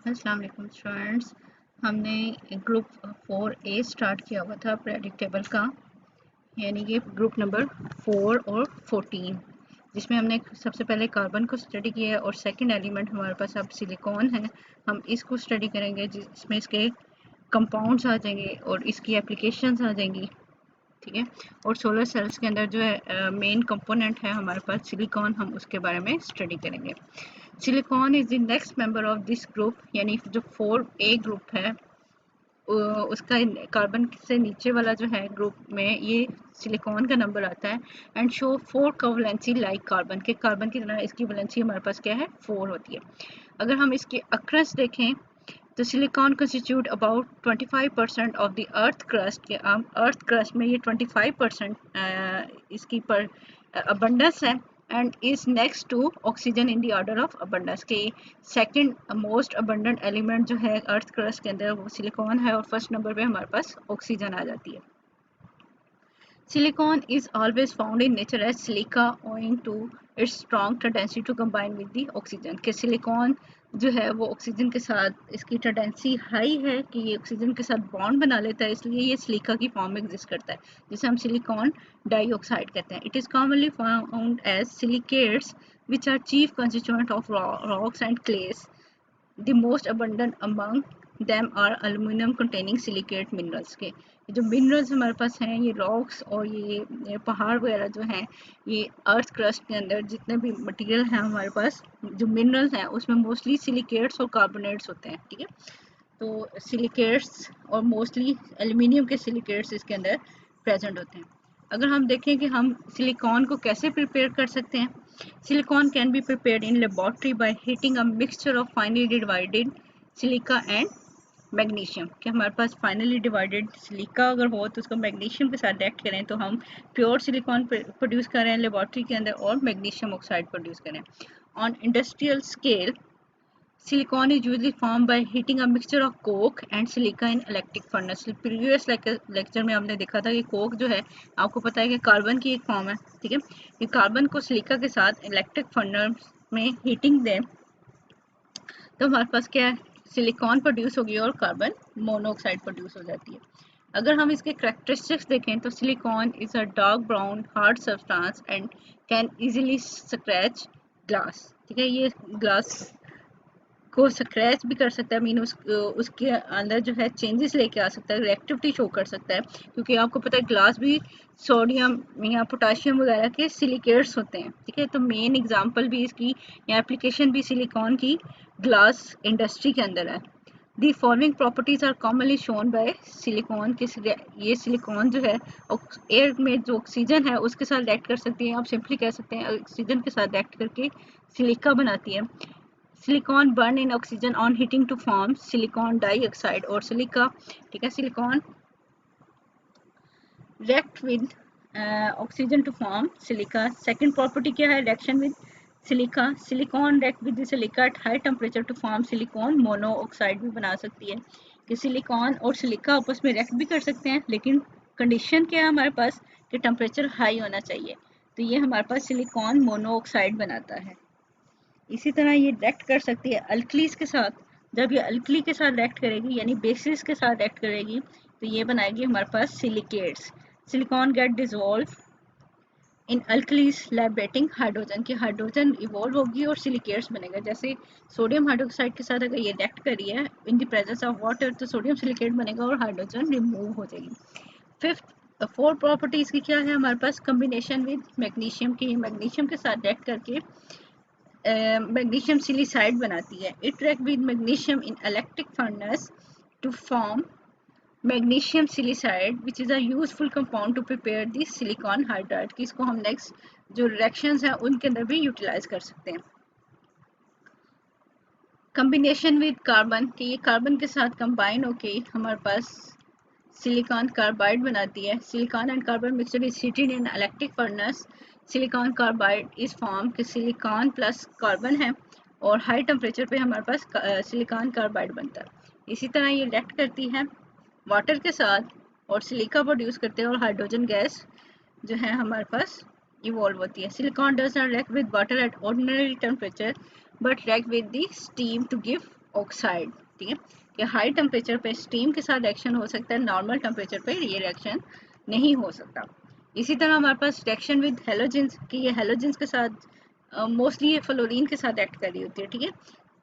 अस्सलाम वालेकुम स्टूडेंट्स। हमने ग्रुप 4A स्टार्ट किया हुआ था पीरियोडिक टेबल का, यानी कि ग्रुप नंबर 4 और 14, जिसमें हमने सबसे पहले कार्बन को स्टडी किया और सेकंड एलिमेंट हमारे पास अब सिलिकॉन है। हम इसको स्टडी करेंगे जिसमें इसके कंपाउंड्स आ जाएंगे और इसकी एप्लीकेशंस आ जाएंगी, ठीक है। और सोलर सेल्स के अंदर जो है मेन कंपोनेंट है हमारे पास सिलिकॉन, हम उसके बारे में स्टडी करेंगे। Silicon is the next member of this group, यानी जो 4A ग्रुप है उसका कार्बन से नीचे वाला जो है ग्रुप में ये सिलिकॉन का नंबर आता है। And show 4 covalency like carbon के, कार्बन की तरह इसकी वैलेंसी हमारे पास क्या है 4 होती है। अगर हम इसके अक्रस देखें तो silicon constitute about 25% of the earth crust के, अर्थ क्रस्ट में ये 25% इसकी पर अबंडेंस है and is next to oxygen in the order of abundance के सेकंड मोस्ट अबंडेंट एलिमेंट जो है अर्थ क्रस्ट के अंदर वो सिलिकॉन है और फर्स्ट नंबर पे हमारे पास ऑक्सीजन आ जाती है। Silicon is always found in nature as silica owing to its strong tendency to combine with the oxygen के सिलिकॉन जो है वो ऑक्सीजन के साथ इसकी टेंडेंसी हाई है कि ये ऑक्सीजन के साथ बॉन्ड बना लेता है, इसलिए ये सिलिका की फॉर्म में एग्जिस्ट करता है, जिसे हम सिलिकॉन डाइऑक्साइड कहते हैं। It is commonly found as silicates which are chief constituent of rocks and clays. The most abundant among them are aluminum containing silicate minerals के जो मिनरल्स हमारे पास हैं, ये रॉक्स और ये पहाड़ वगैरह जो हैं, ये अर्थ क्रस्ट के अंदर जितने भी मटेरियल हैं हमारे पास जो मिनरल्स हैं उसमें मोस्टली सिलिकेट्स और कार्बोनेट्स होते हैं, ठीक है। तो सिलिकेट्स और मोस्टली एल्यूमिनियम के सिलिकेट्स इसके अंदर प्रेजेंट होते हैं। अगर हम देखें कि हम सिलिकॉन को कैसे प्रिपेयर कर सकते हैं, silicon can be prepared in laboratory by heating a mixture of finally divided silica and magnesium कि हमारे पास फाइनली डिवाइडेड सिलिका अगर हो तो उसको मैग्नीशियम के साथ रिएक्ट करें तो हम प्योर सिलिकॉन प्रोड्यूस करें लेबोरेटरी के अंदर और मैग्नीशियम ऑक्साइड प्रोड्यूस करें। On industrial scale Silicon is usually formed by heating a mixture of coke and silica in electric furnace. Previous lecture में हमने देखा था कि कोक जो है आपको पता है कि कार्बन की एक फॉर्म है, ठीक है। ये कार्बन को सिलिका के साथ इलेक्ट्रिक फर्नेस में हीटिंग दें तो हमारे पास क्या है सिलिकॉन प्रोड्यूस होगी और कार्बन मोनोऑक्साइड प्रोड्यूस हो जाती है। अगर हम इसके करेक्टरिस्टिक्स देखें तो silicon is a dark brown hard substance and can easily scratch glass, ठीक है। ये ग्लास को स्क्रैच भी कर सकता है, मीन उसके अंदर जो है चेंजेस लेके आ सकता है, रिएक्टिविटी शो कर सकता है, क्योंकि आपको पता है ग्लास भी सोडियम या पोटाशियम वगैरह के सिलिकेट्स होते हैं, ठीक है। तो मेन एग्जांपल भी इसकी या एप्लीकेशन भी सिलिकॉन की ग्लास इंडस्ट्री के अंदर है। The following properties are commonly shown by silicon के, ये सिलिकॉन जो है एयर में जो ऑक्सीजन है उसके साथ रिएक्ट कर सकती है, आप सिंपली कह सकते हैं ऑक्सीजन के साथ रिएक्ट करके सिलिका बनाती है। Silicon burn in oxygen on heating to form silicon dioxide और सिलिका, ठीक है। Silicon react with oxygen to form silica. Second property क्या है reaction with silica, silicon react with silica at high temperature to form silicon monoxide भी बना सकती है कि सिलिकॉन और सिलिका आपस में रिएक्ट भी कर सकते हैं, लेकिन कंडीशन क्या है हमारे पास कि टेम्परेचर हाई होना चाहिए, तो ये हमारे पास सिलिकॉन मोनोऑक्साइड बनाता है। इसी तरह ये रिएक्ट कर सकती है अल्कलीज के साथ, जब ये अल्कली के साथ रिएक्ट करेगी यानी बेसिस के साथ रिएक्ट करेगी तो ये बनाएगी हमारे पास silicates. Silicon get dissolve in alkalies liberating hydrogen की, हाइड्रोजन इवॉल्व होगी और सिलिकेट्स बनेगा। जैसे सोडियम हाइड्रोक्साइड के साथ अगर ये रिएक्ट करी है इन द प्रेजेंस ऑफ वाटर तो सोडियम सिलिकेट बनेगा और हाइड्रोजन रिमूव हो जाएगी। फिफ्थ फोर प्रॉपर्टीज की क्या है हमारे पास कम्बिनेशन विद मैग्नीशियम की, मैग्नीशियम के साथ रिएक्ट करके मैग्नीशियम सिलिसाइड बनाती है। It react with magnesium in electric furnace to form magnesium silicide which is a useful compound to prepare the silicon hydride की, इसको हम नेक्स्ट जो रिएक्शंस हैं उनके अंदर भी यूटिलाइज कर सकते हैं। कम्बिनेशन विद कार्बन कि ये कार्बन के साथ कंबाइन होके हमारे पास सिलिकॉन कार्बाइड बनाती है। Silicon and carbon mixture is heated in electric furnace, silicon carbide is form कि सिलिकॉन प्लस कार्बन है और हाई टेम्परेचर पे हमारे पास सिलिकॉन कार्बाइड बनता है। इसी तरह ये रिएक्ट करती है वाटर के साथ और सिलिका प्रोड्यूस करते हैं और हाइड्रोजन गैस जो है हमारे पास इवॉल्व होती है। Silicon does not react with water at ordinary temperature but react with the steam to give oxide. ठीक है, कि हाई टेम्परेचर पे स्टीम के साथ रिएक्शन हो सकता है, नॉर्मल टेम्परेचर पे ये रिएक्शन नहीं हो सकता। इसी तरह हमारे पास रिएक्शन विद हेलोजेंस, कि ये हेलोजेंस के साथ मोस्टली ये फ्लोरीन के साथ एक्ट कर रही होती है। ठीक है,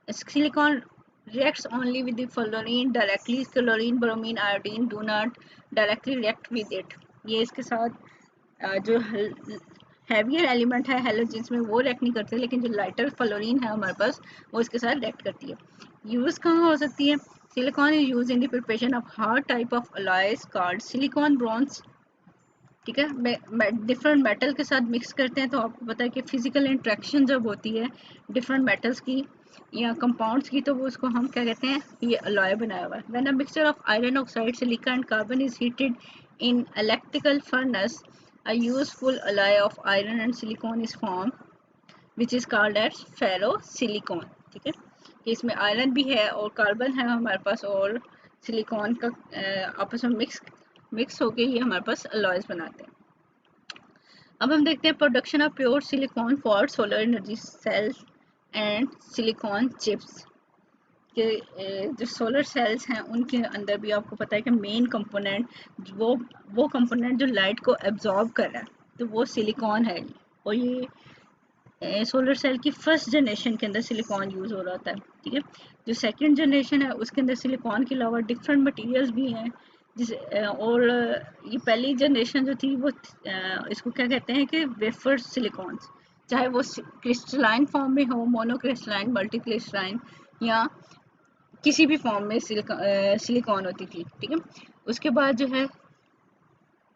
silicon reacts only with the fluorine directly, chlorine, bromine, iodine do not directly react with it। ये इसके साथ जो हैवियर एलिमेंट है हेलोजेंस में वो रिएक्ट नहीं करते, लेकिन जो लाइटर फ्लोरीन है हमारे पास वो इसके साथ रिएक्ट करती है। यूज़ कहाँ हो सकती है? Silicon is use in the preparation of hard type of alloys called silicon bronze. ठीक है, डिफरेंट मेटल के साथ मिक्स करते हैं, तो आपको पता है कि फिजिकल इंट्रैक्शन जब होती है डिफरेंट मेटल्स की या कंपाउंड्स की, तो वो उसको हम क्या कहते हैं, ये अलॉय बनाया हुआ है। When a mixture of iron oxide, silica and carbon is heated in electrical furnace, a useful alloy of iron and silicon is formed which is called as ferrosilicon। ठीक है, कि इसमें आयरन भी है और कार्बन है हमारे पास, और सिलिकॉन का आपस में मिक्स होके ये हमारे पास अलॉयज बनाते हैं। अब हम देखते हैं production of pure silicon for solar energy cells and silicon chips. के जो सोलर सेल्स हैं उनके अंदर भी आपको पता है कि मेन कंपोनेंट वो कंपोनेंट जो लाइट को एब्जॉर्ब कर रहा है, तो वो सिलिकॉन है। और ये सोलर सेल की फर्स्ट जनरेशन के अंदर सिलिकॉन यूज़ हो रहा होता है। ठीक है, जो सेकंड जनरेशन है उसके अंदर सिलिकॉन के अलावा डिफरेंट मटेरियल्स भी हैं, जिस और ये पहली जनरेशन जो थी वो इसको क्या कहते हैं कि वेफर सिलिकॉन्स, चाहे वो क्रिस्टलाइन फॉर्म में हो, मोनोक्रिस्टलाइन, मल्टी क्रिस्टलाइन, या किसी भी फॉर्म में सिलिकॉन होती थी। ठीक है, उसके बाद जो है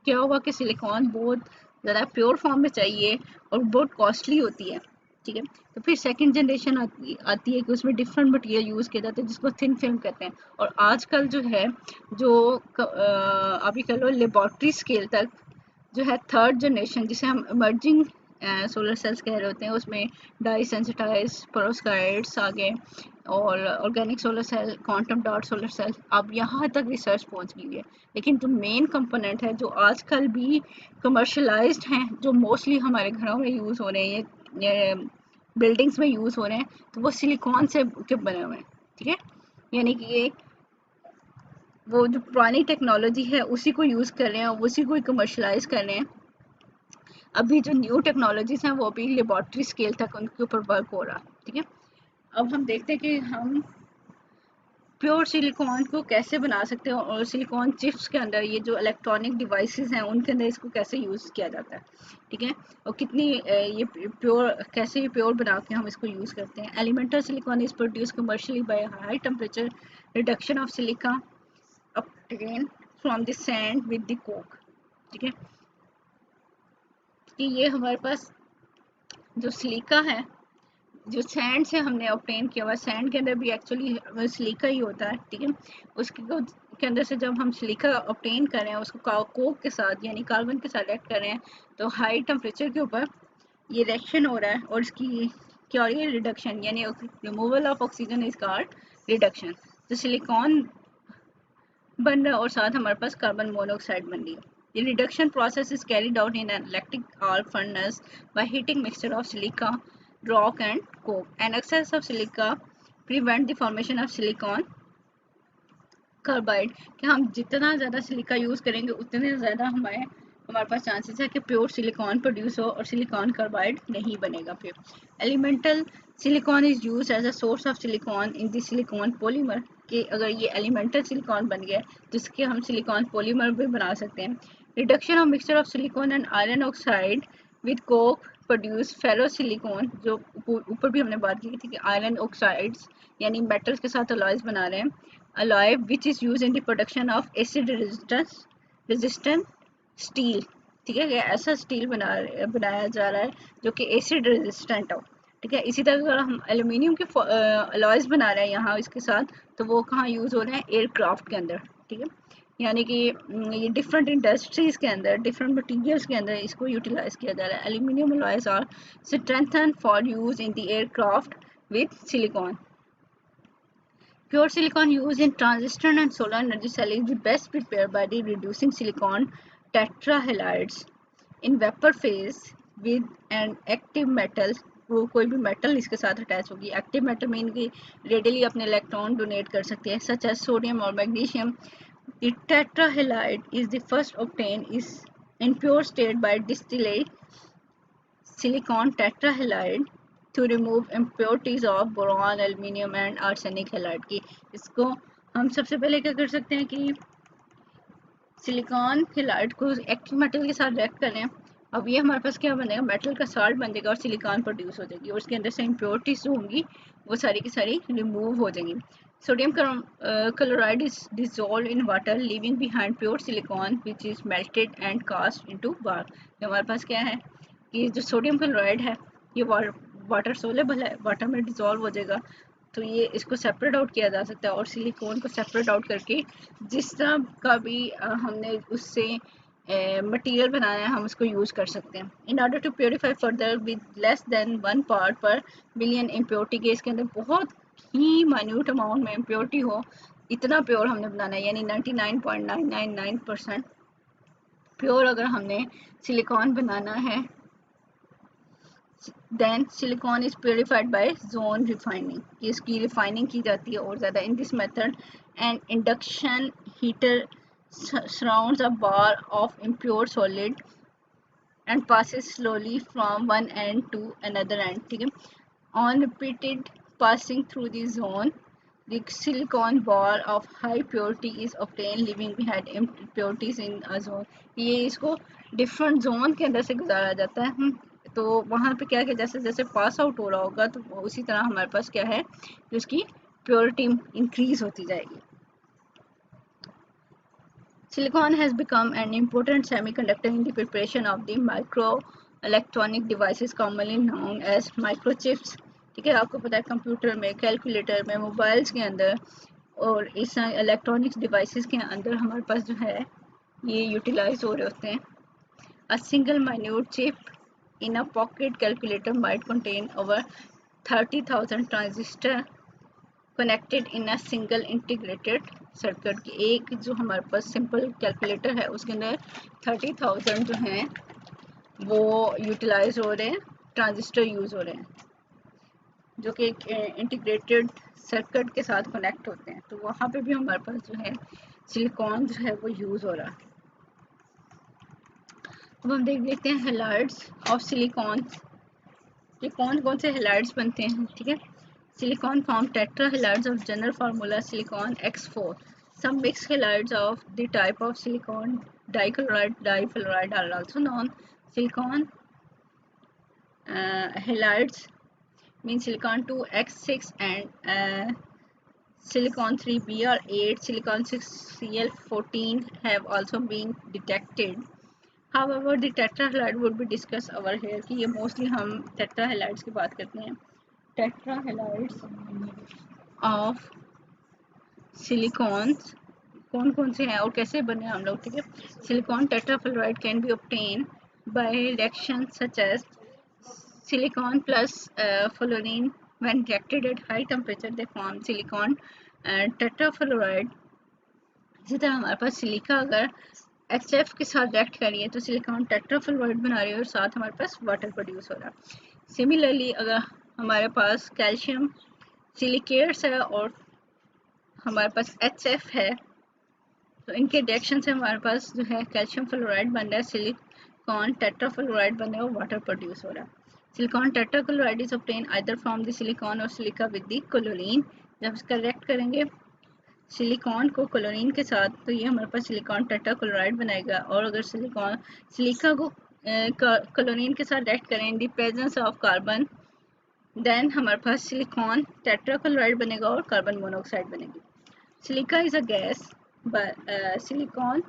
क्या हुआ कि सिलिकॉन बहुत ज़्यादा प्योर फॉर्म में चाहिए और बहुत कॉस्टली होती है। ठीक है, तो फिर सेकंड जनरेशन आती है कि उसमें डिफरेंट मटेरियल यूज़ किया जाता है जिसको थिन फिल्म कहते हैं। और आजकल जो है जो अभी कह लो लेबॉर्ट्री स्केल तक जो है थर्ड जनरेशन जिसे हम इमर्जिंग सोलर सेल्स कह रहे होते हैं, उसमें डाई सेंसिटाइज पेरोस्काइड्स आ गए और organic solar cell, quantum dot solar cell, अब यहाँ तक रिसर्च पहुँच गई है। लेकिन जो मेन कंपोनेंट है जो आजकल भी कमर्शलाइज्ड हैं, जो मोस्टली हमारे घरों में यूज़ हो रहे हैं, ये बिल्डिंग्स में यूज़ हो रहे हैं, तो वो सिलिकॉन से के बने हुए हैं। ठीक है, यानी कि ये वो जो पुरानी टेक्नोलॉजी है उसी को यूज़ कर रहे हैं, उसी को कमर्शलाइज कर रहे हैं। अभी जो न्यू टेक्नोलॉजीज हैं वो अभी लेबॉर्ट्री स्केल तक उनके ऊपर वर्क हो रहा है। ठीक है, अब हम देखते हैं कि हम प्योर सिलिकॉन को कैसे बना सकते हैं और सिलिकॉन चिप्स के अंदर ये जो इलेक्ट्रॉनिक डिवाइसेस हैं उनके अंदर इसको कैसे यूज़ किया जाता है। ठीक है, और कितनी ये प्योर, कैसे ये प्योर बना के हम इसको यूज़ करते हैं। Elemental silicon is produce commercially by high temperature reduction of silica obtained from the sand with the coke। ठीक है, कि ये हमारे पास जो सिलिका है जो सैंड से हमने ऑब्टेन किया हुआ, सैंड के अंदर भी एक्चुअली सिलिका ही होता है। ठीक है, उसके के अंदर से जब हम सिलिका ऑब्टेन कर रहे हैं उसको कोक के साथ यानी कार्बन के साथ रिएक्ट कर रहे हैं, तो हाई टेम्परेचर के ऊपर ये रिएक्शन हो रहा है और इसकी क्या हो रही है, रिडक्शन, यानी removal of oxygen is called reduction. तो सिलिकॉन बन रहा है और साथ हमारे पास कार्बन मोनोऑक्साइड बन रही है। The reduction process is carried out in an electric arc furnace by heating mixture of silica, rock and coke. An excess of silica prevent the formation of silicon carbide, कि हम जितना ज़्यादा silica use करेंगे उतने ज़्यादा हमारे पास chances है कि प्योर सिलिकॉन प्रोड्यूस हो और सिलिकॉन कार्बाइड नहीं बनेगा। फिर elemental silicon is use as a source of silicon in the silicon polymer, कि अगर ये एलिमेंटल सिलिकॉन बन गया जिसके हम सिलिकॉन पॉलीमर भी बना सकते हैं। Reduction of mixture of silicon and iron oxide with Coke produce ferrosilicon, जो ऊपर भी हमने बात की थी कि आयरन ऑक्साइड्स यानी मेटल्स के साथ अलॉयज बना रहे हैं, alloy which is used in the production of acid resistant steel। ठीक है, ऐसा स्टील बनाया जा रहा है जो कि एसिड रेजिस्टेंट हो। ठीक है, इसी तरह अगर हम एल्यूमिनियम के अलॉयज बना रहे हैं यहाँ इसके साथ, तो वो कहाँ यूज़ हो रहे हैं, एयरक्राफ्ट के अंदर। ठीक है, यानी कि ये डिफरेंट इंडस्ट्रीज के अंदर डिफरेंट मटीरियल्स के अंदर इसको यूटिलाइज किया जा रहा है। Aluminium alloys are strengthen for use in the aircraft with silicon. Pure silicon used in transistor and solar energy cell is the best prepared by the reducing silicon tetrahalides in vapor phase with an active metal वो कोई भी metal इसके साथ attach होगी। Active metal mean कि readily अपने electron donate कर सकते हैं, सच एज सोडियम और magnesium. The tetrahalide is the first obtain is in pure state by distillate silicon tetrahalide to remove impurities of boron, aluminium and arsenic halide की। इसको हम सबसे पहले क्या कर सकते हैं कि सिलिकॉन हेलाइड को एक्टिव मेटल के साथ रिएक्ट करें। अब ये हमारे पास क्या बनेगा, मेटल का साल्ट बन जाएगा और सिलिकॉन प्रोड्यूस हो जाएगी और उसके अंदर से इम्प्योरिटीज जो होंगी वो सारी की सारी रिमूव हो जाएंगी। Sodium chloride is dissolve in water leaving behind pure silicon which is melted and cast into bar. हमारे पास क्या है कि जो सोडियम क्लोराइड है ये वाटर सोलेबल है, वाटर में डिजोल्व हो जाएगा, तो ये इसको सेपरेट आउट किया जा सकता है और सिलिकॉन को सेपरेट आउट करके जिस तरह का भी हमने उससे मटेरियल बनाना है हम उसको यूज़ कर सकते हैं। In order to purify further with less than 1 part per million impurity के, इसके अंदर बहुत ही माइन्यूट अमाउंट में इम्प्योरिटी हो, इतना प्योर हमने बनाना है, यानी 99.999% प्योर अगर हमने सिलिकॉन बनाना है, then silicon is purified by zone refining, इसकी रिफाइनिंग की जाती है और ज़्यादा। in this method an induction heater surrounds a bar of impure solid and passes slowly from one end to another end, ठीक है। on repeated passing through the zone the silicon bar of high purity is obtained leaving behind impurities in a zone। ये इसको different zone के अंदर से गुजारा जाता है, तो वहाँ पे क्या कि जैसे जैसे पास आउट हो रहा होगा तो उसी तरह हमारे पास क्या है कि उसकी प्योरिटी इंक्रीज होती जाएगी। Silicon has become an important semiconductor in the preparation of the microelectronic devices commonly known as microchips, ठीक है। आपको पता है कंप्यूटर में, कैलकुलेटर में, मोबाइल्स के अंदर और इस इलेक्ट्रॉनिक्स डिवाइसेस के अंदर हमारे पास जो है ये यूटिलाइज हो रहे होते हैं। A single minute chip in a pocket calculator might contain over 30,000 transistors connected in a single integrated circuit की। एक जो हमारे पास सिंपल कैलकुलेटर है उसके अंदर 30,000 जो हैं वो यूटिलाइज हो रहे हैं, ट्रांजिस्टर यूज़ हो रहे हैं जो कि इंटीग्रेटेड सर्किट के साथ कनेक्ट होते हैं, तो वहाँ पे भी हमारे पास जो है सिलिकॉन जो है वो यूज़ हो रहा है। अब हम देख लेते हैं हेलाइड्स ऑफ सिलिकॉन कि कौन कौन से हेलाइड्स बनते हैं, ठीक है। Silicon form tetra halides of general formula silicon X4। Some mix halides of the type of silicon dichloride difluoride are also known. Silicon halides mean silicon 2X6 and silicon 3Br8, silicon 6Cl14 have also been detected. However, the tetrahalide would be discussed over here कि ये mostly हम tetrahalides की बात करते हैं। tetrahalides of silicons कौन कौन से हैं और कैसे बने हम लोग, ठीक है। silicon tetrafluoride can be obtained by reactions such as silicon plus fluorine when reacted at high temperature they form silicon tetrafluoride। इसी तरह हमारे पास सिलिका अगर HF के साथ रिएक्ट करिए तो सिलिकॉन टेट्राफ्लोराइड बना रही है और साथ हमारे पास वाटर प्रोड्यूस हो रहा है। सिमिलरली अगर हमारे पास कैल्शियम सिलिकेट्स है और हमारे पास HF है तो इनके रिएक्शन से हमारे पास जो है कैल्शियम फ्लोराइड बन रहा है, सिलिकॉन टेट्राफ्लोराइड बन रहा है और वाटर प्रोड्यूस हो रहा है। Silicon tetrachloride is obtain either from the silicon और सिलिका विद द क्लोरीन। जब इसका रिएक्ट करेंगे सिलिकॉन को क्लोरीन के साथ तो ये हमारे पास सिलिकॉन टेट्राक्लोराइड बनाएगा, और अगर सिलिका को क्लोरीन के साथ रिएक्ट करें in the presence of carbon then हमारे पास सिलिकॉन टेट्राक्लोराइड बनेगा और कार्बन मोनोऑक्साइड बनेगी। Silica is a gas silicon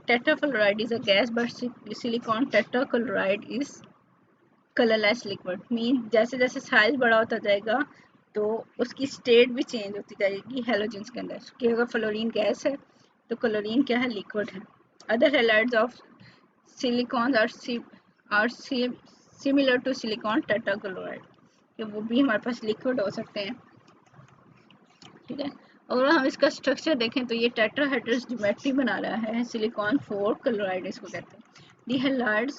tetrafluoride is a gas but silicon tetrachloride is colorless liquid। Mean जैसे जैसे साइज बड़ा होता जाएगा तो उसकी स्टेट भी चेंज होती जाएगी हेलोजेंस के अंदर, कि अगर फ्लोरीन गैस है तो क्लोरीन क्या है, लिक्विड है। Other halides of silicon are similar to silicon tetrachloride, कि वो भी हमारे पास लिक्विड हो सकते हैं, ठीक है। अगर हम इसका स्ट्रक्चर देखें तो ये टेट्राहेड्रस ज्योमेट्री बना रहा है, सिलिकॉन 4 क्लोराइड इसको कहते हैं। The halides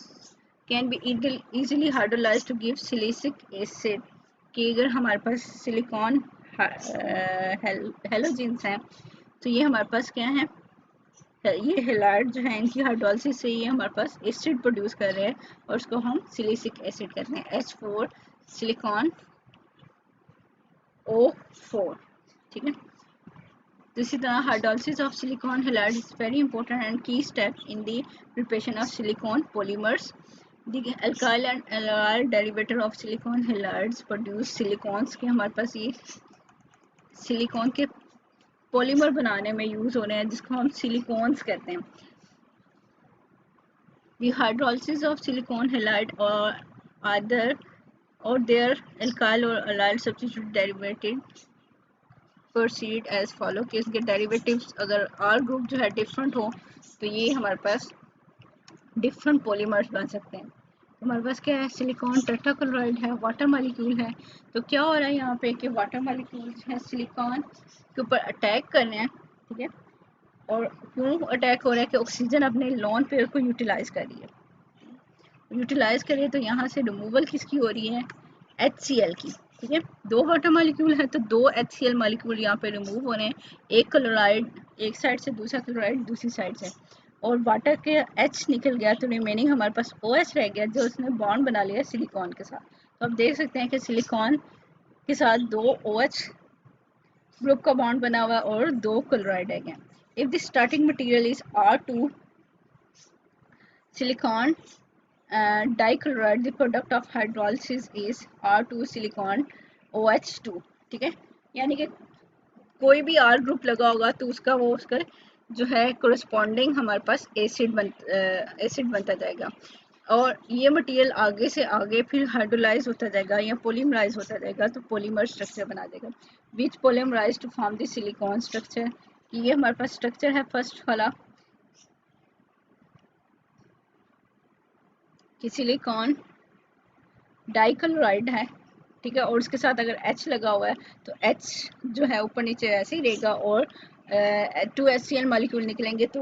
can be easily hydrolyzed to give silicic acid, कि अगर हमारे पास सिलिकॉन हेलोजेंस हैं तो ये हमारे पास क्या है, ये हेलाइड जो है इनकी हाइड्रोलिसिस से ये हमारे पास एसिड प्रोड्यूस कर रहे हैं और उसको हम सिलिसिक एसिड कहते हैं, H4 सिलिकॉन O4, ठीक है। तो इसी तरह hydrolysis of silicon halide is very important and key step in the preparation of silicon polymers. The alkyl and allyl derivative of silicon halides produce silicons, के हमारे पास ये सिलिकॉन के पॉलीमर बनाने में यूज हो रहे हैं जिसको हम सिलिकॉन्स कहते हैं। The hydrolysis of silicon halide or either or their alkyl or allyl substitute derivative proceed as follow, कि इसके डेरिवेटिव्स अगर R ग्रुप जो है डिफरेंट हो तो ये हमारे पास डिफरेंट पॉलीमर्स बन सकते हैं। हमारे पास क्या है, सिलिकॉन टेट्राक्लोराइड है, वाटर मॉलिक्यूल है। तो क्या हो रहा है यहाँ पे कि वाटर मॉलिक्यूल है सिलिकॉन के ऊपर अटैक कर रहे हैं, ठीक है। और क्यों अटैक हो रहा है कि ऑक्सीजन अपने लोन पेयर को यूटिलाइज कर रही है, यूटिलाइज करिए तो यहाँ से रिमूवल किसकी हो रही है, HCl की, ठीक है। दो वाटर मॉलिक्यूल है तो दो HCl मॉलिक्यूल यहाँ पे रिमूव हो रहे हैं, एक क्लोराइड एक साइड से, दूसरा क्लोराइड दूसरी साइड से, और वाटर के H निकल गया तो रिमेनिंग हमारे पास OH रह गया जो उसने बॉन्ड बना लिया सिलिकॉन के साथ। तो आप देख सकते हैं कि सिलिकॉन के साथ दो OH ग्रुप का बॉन्ड बना हुआ और दो क्लोराइड रह गए। If the starting material is R2 silicon dichloride, the product of hydrolysis is R2 silicon OH2, ठीक है। यानी कि कोई भी R ग्रुप लगा होगा तो उसका जो है कोरिस्पॉन्डिंग हमारे पास एसिड बनता जाएगा, और ये मटेरियल आगे से आगे फिर हाइड्रोलाइज होता जाएगा या पोलीमराइज होता जाएगा तो पॉलीमर स्ट्रक्चर बना देगा, which polymerize to form the silicon structure. ये हमारे पास स्ट्रक्चर है फर्स्ट वाला कि सिलिकॉन डाइक्लोराइड है, ठीक है, और उसके साथ अगर H लगा हुआ है तो H जो है ऊपर नीचे ऐसे ही रहेगा और 2 HCl मॉलिक्यूल निकलेंगे तो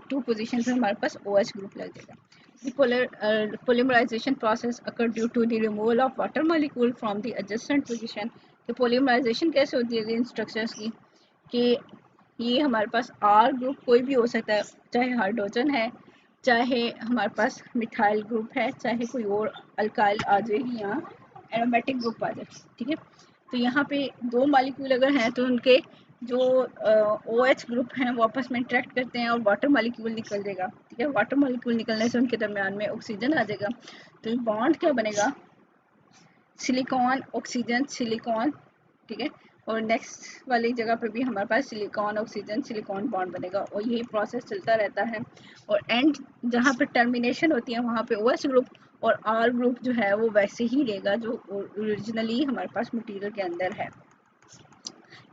2 पोजीशन पे हमारे पास OH ग्रुप लग जाएगा। The polymerization process occur due to the removal of water molecule from the adjacent position। तो polymerization कैसे होती है इन स्ट्रक्चर्स की, कि ये हमारे पास R ग्रुप कोई भी हो सकता है, चाहे हाइड्रोजन है, चाहे हमारे पास मिथाइल ग्रुप है, चाहे कोई और अल्काइल आ जाएगी, यहाँ एरोमेटिक ग्रुप आ जाए, ठीक है। तो यहाँ पे दो मॉलिक्यूल अगर हैं तो उनके जो OH ग्रुप हैं वो आपस में इंटरेक्ट करते हैं और वाटर मॉलिक्यूल निकल जाएगा, ठीक है। वाटर मॉलिक्यूल निकलने से उनके दरमियान में ऑक्सीजन आ जाएगा, तो बॉन्ड क्या बनेगा, सिलिकॉन ऑक्सीजन सिलिकॉन, ठीक है। और नेक्स्ट वाली जगह पर भी हमारे पास सिलिकॉन ऑक्सीजन सिलिकॉन बॉन्ड बनेगा और यही प्रोसेस चलता रहता है, और एंड जहाँ पर टर्मिनेशन होती है वहाँ पे OH ग्रुप और R ग्रुप जो है वो वैसे ही रहेगा जो ओरिजिनली हमारे पास मटेरियल के अंदर है।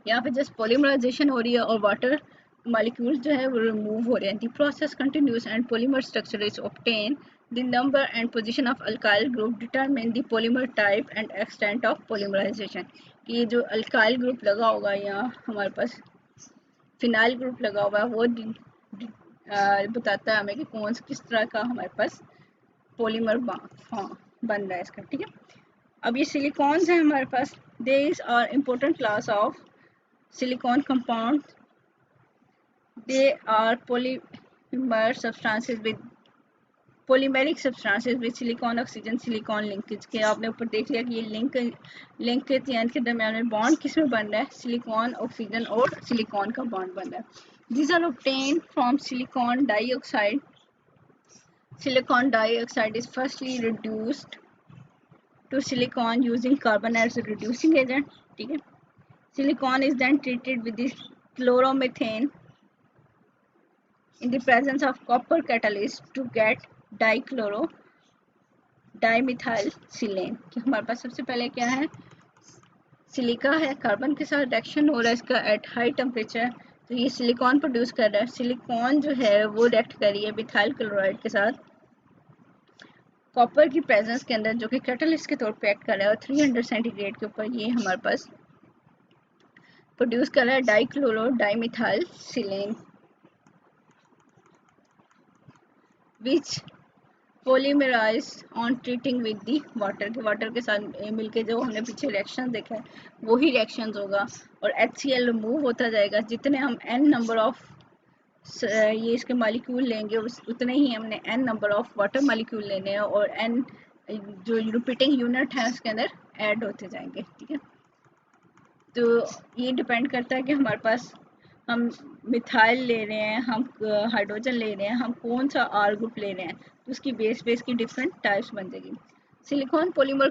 यहाँ पे जस्ट पॉलीमराइजेशन हो रही है और वाटर मॉलिक्यूल जो है वो रिमूव हो रहे हैं। The process continuous and polymer structure is obtain. The number and position of alkyl group determine the polymer type and extent of polymerization. ये जो अल्काइल ग्रुप लगा होगा यहाँ हमारे पास फिनाइल ग्रुप लगा हुआ है वो बताता है हमें कि कौन सा किस तरह का हमारे पास पॉलीमर बन रहा है इसका, ठीक है। अब ये सिलिकॉन्स हैं हमारे पास, these are important class of silicon compound, they are polymer substances with polymeric substances with silicon oxygen silicon linkage, के आपने ऊपर देख लिया कि ये लिंक के चैन के दरमियान में बॉन्ड किस में बन रहा है, सिलिकॉन ऑक्सीजन और सिलिकॉन का बॉन्ड बन रहा है। These are obtained from silicon dioxide। Silicon dioxide is firstly reduced to silicon using carbon as a reducing agent, ठीक है। Silicon is then treated with this chloromethane in the presence of copper catalyst to get dichloro dimethyl silane, कि हमारे पास सबसे पहले क्या है, silica है, carbon के साथ रिएक्शन हो रहा है इसका एट हाई टेम्परेचर, तो ये सिलिकॉन प्रोड्यूस कर रहा है। सिलिकॉन जो है वो रिएक्ट कर रही है मिथाइल क्लोराइड के साथ कॉपर की प्रेजेंस के अंदर, जो कि कैटलिस्ट के तौर पे एक्ट कर रहा है, और 300 सेंटीग्रेड के ऊपर ये हमारे पास प्रोड्यूस कर रहा है dichloro dimethyl silane, which polymerize on treating with the water के साथ मिलके जो हमने पीछे रिएक्शन देखा है वही रिएक्शंस होगा, और HCl रिमूव होता जाएगा। जितने हम n नंबर ऑफ ये इसके मालिक्यूल लेंगे उतने ही हमने n number of water molecule लेने हैं, और n जो रिपीटिंग यूनिट है उसके अंदर ऐड होते जाएंगे। ठीक है, तो ये डिपेंड करता है कि हमारे पास हम मिथाइल ले रहे हैं, हम हाइड्रोजन ले रहे हैं, हम कौन सा आर ग्रुप ले रहे हैं, तो उसकी बेस की डिफरेंट टाइप्स बन जाएगी। Silicon polymer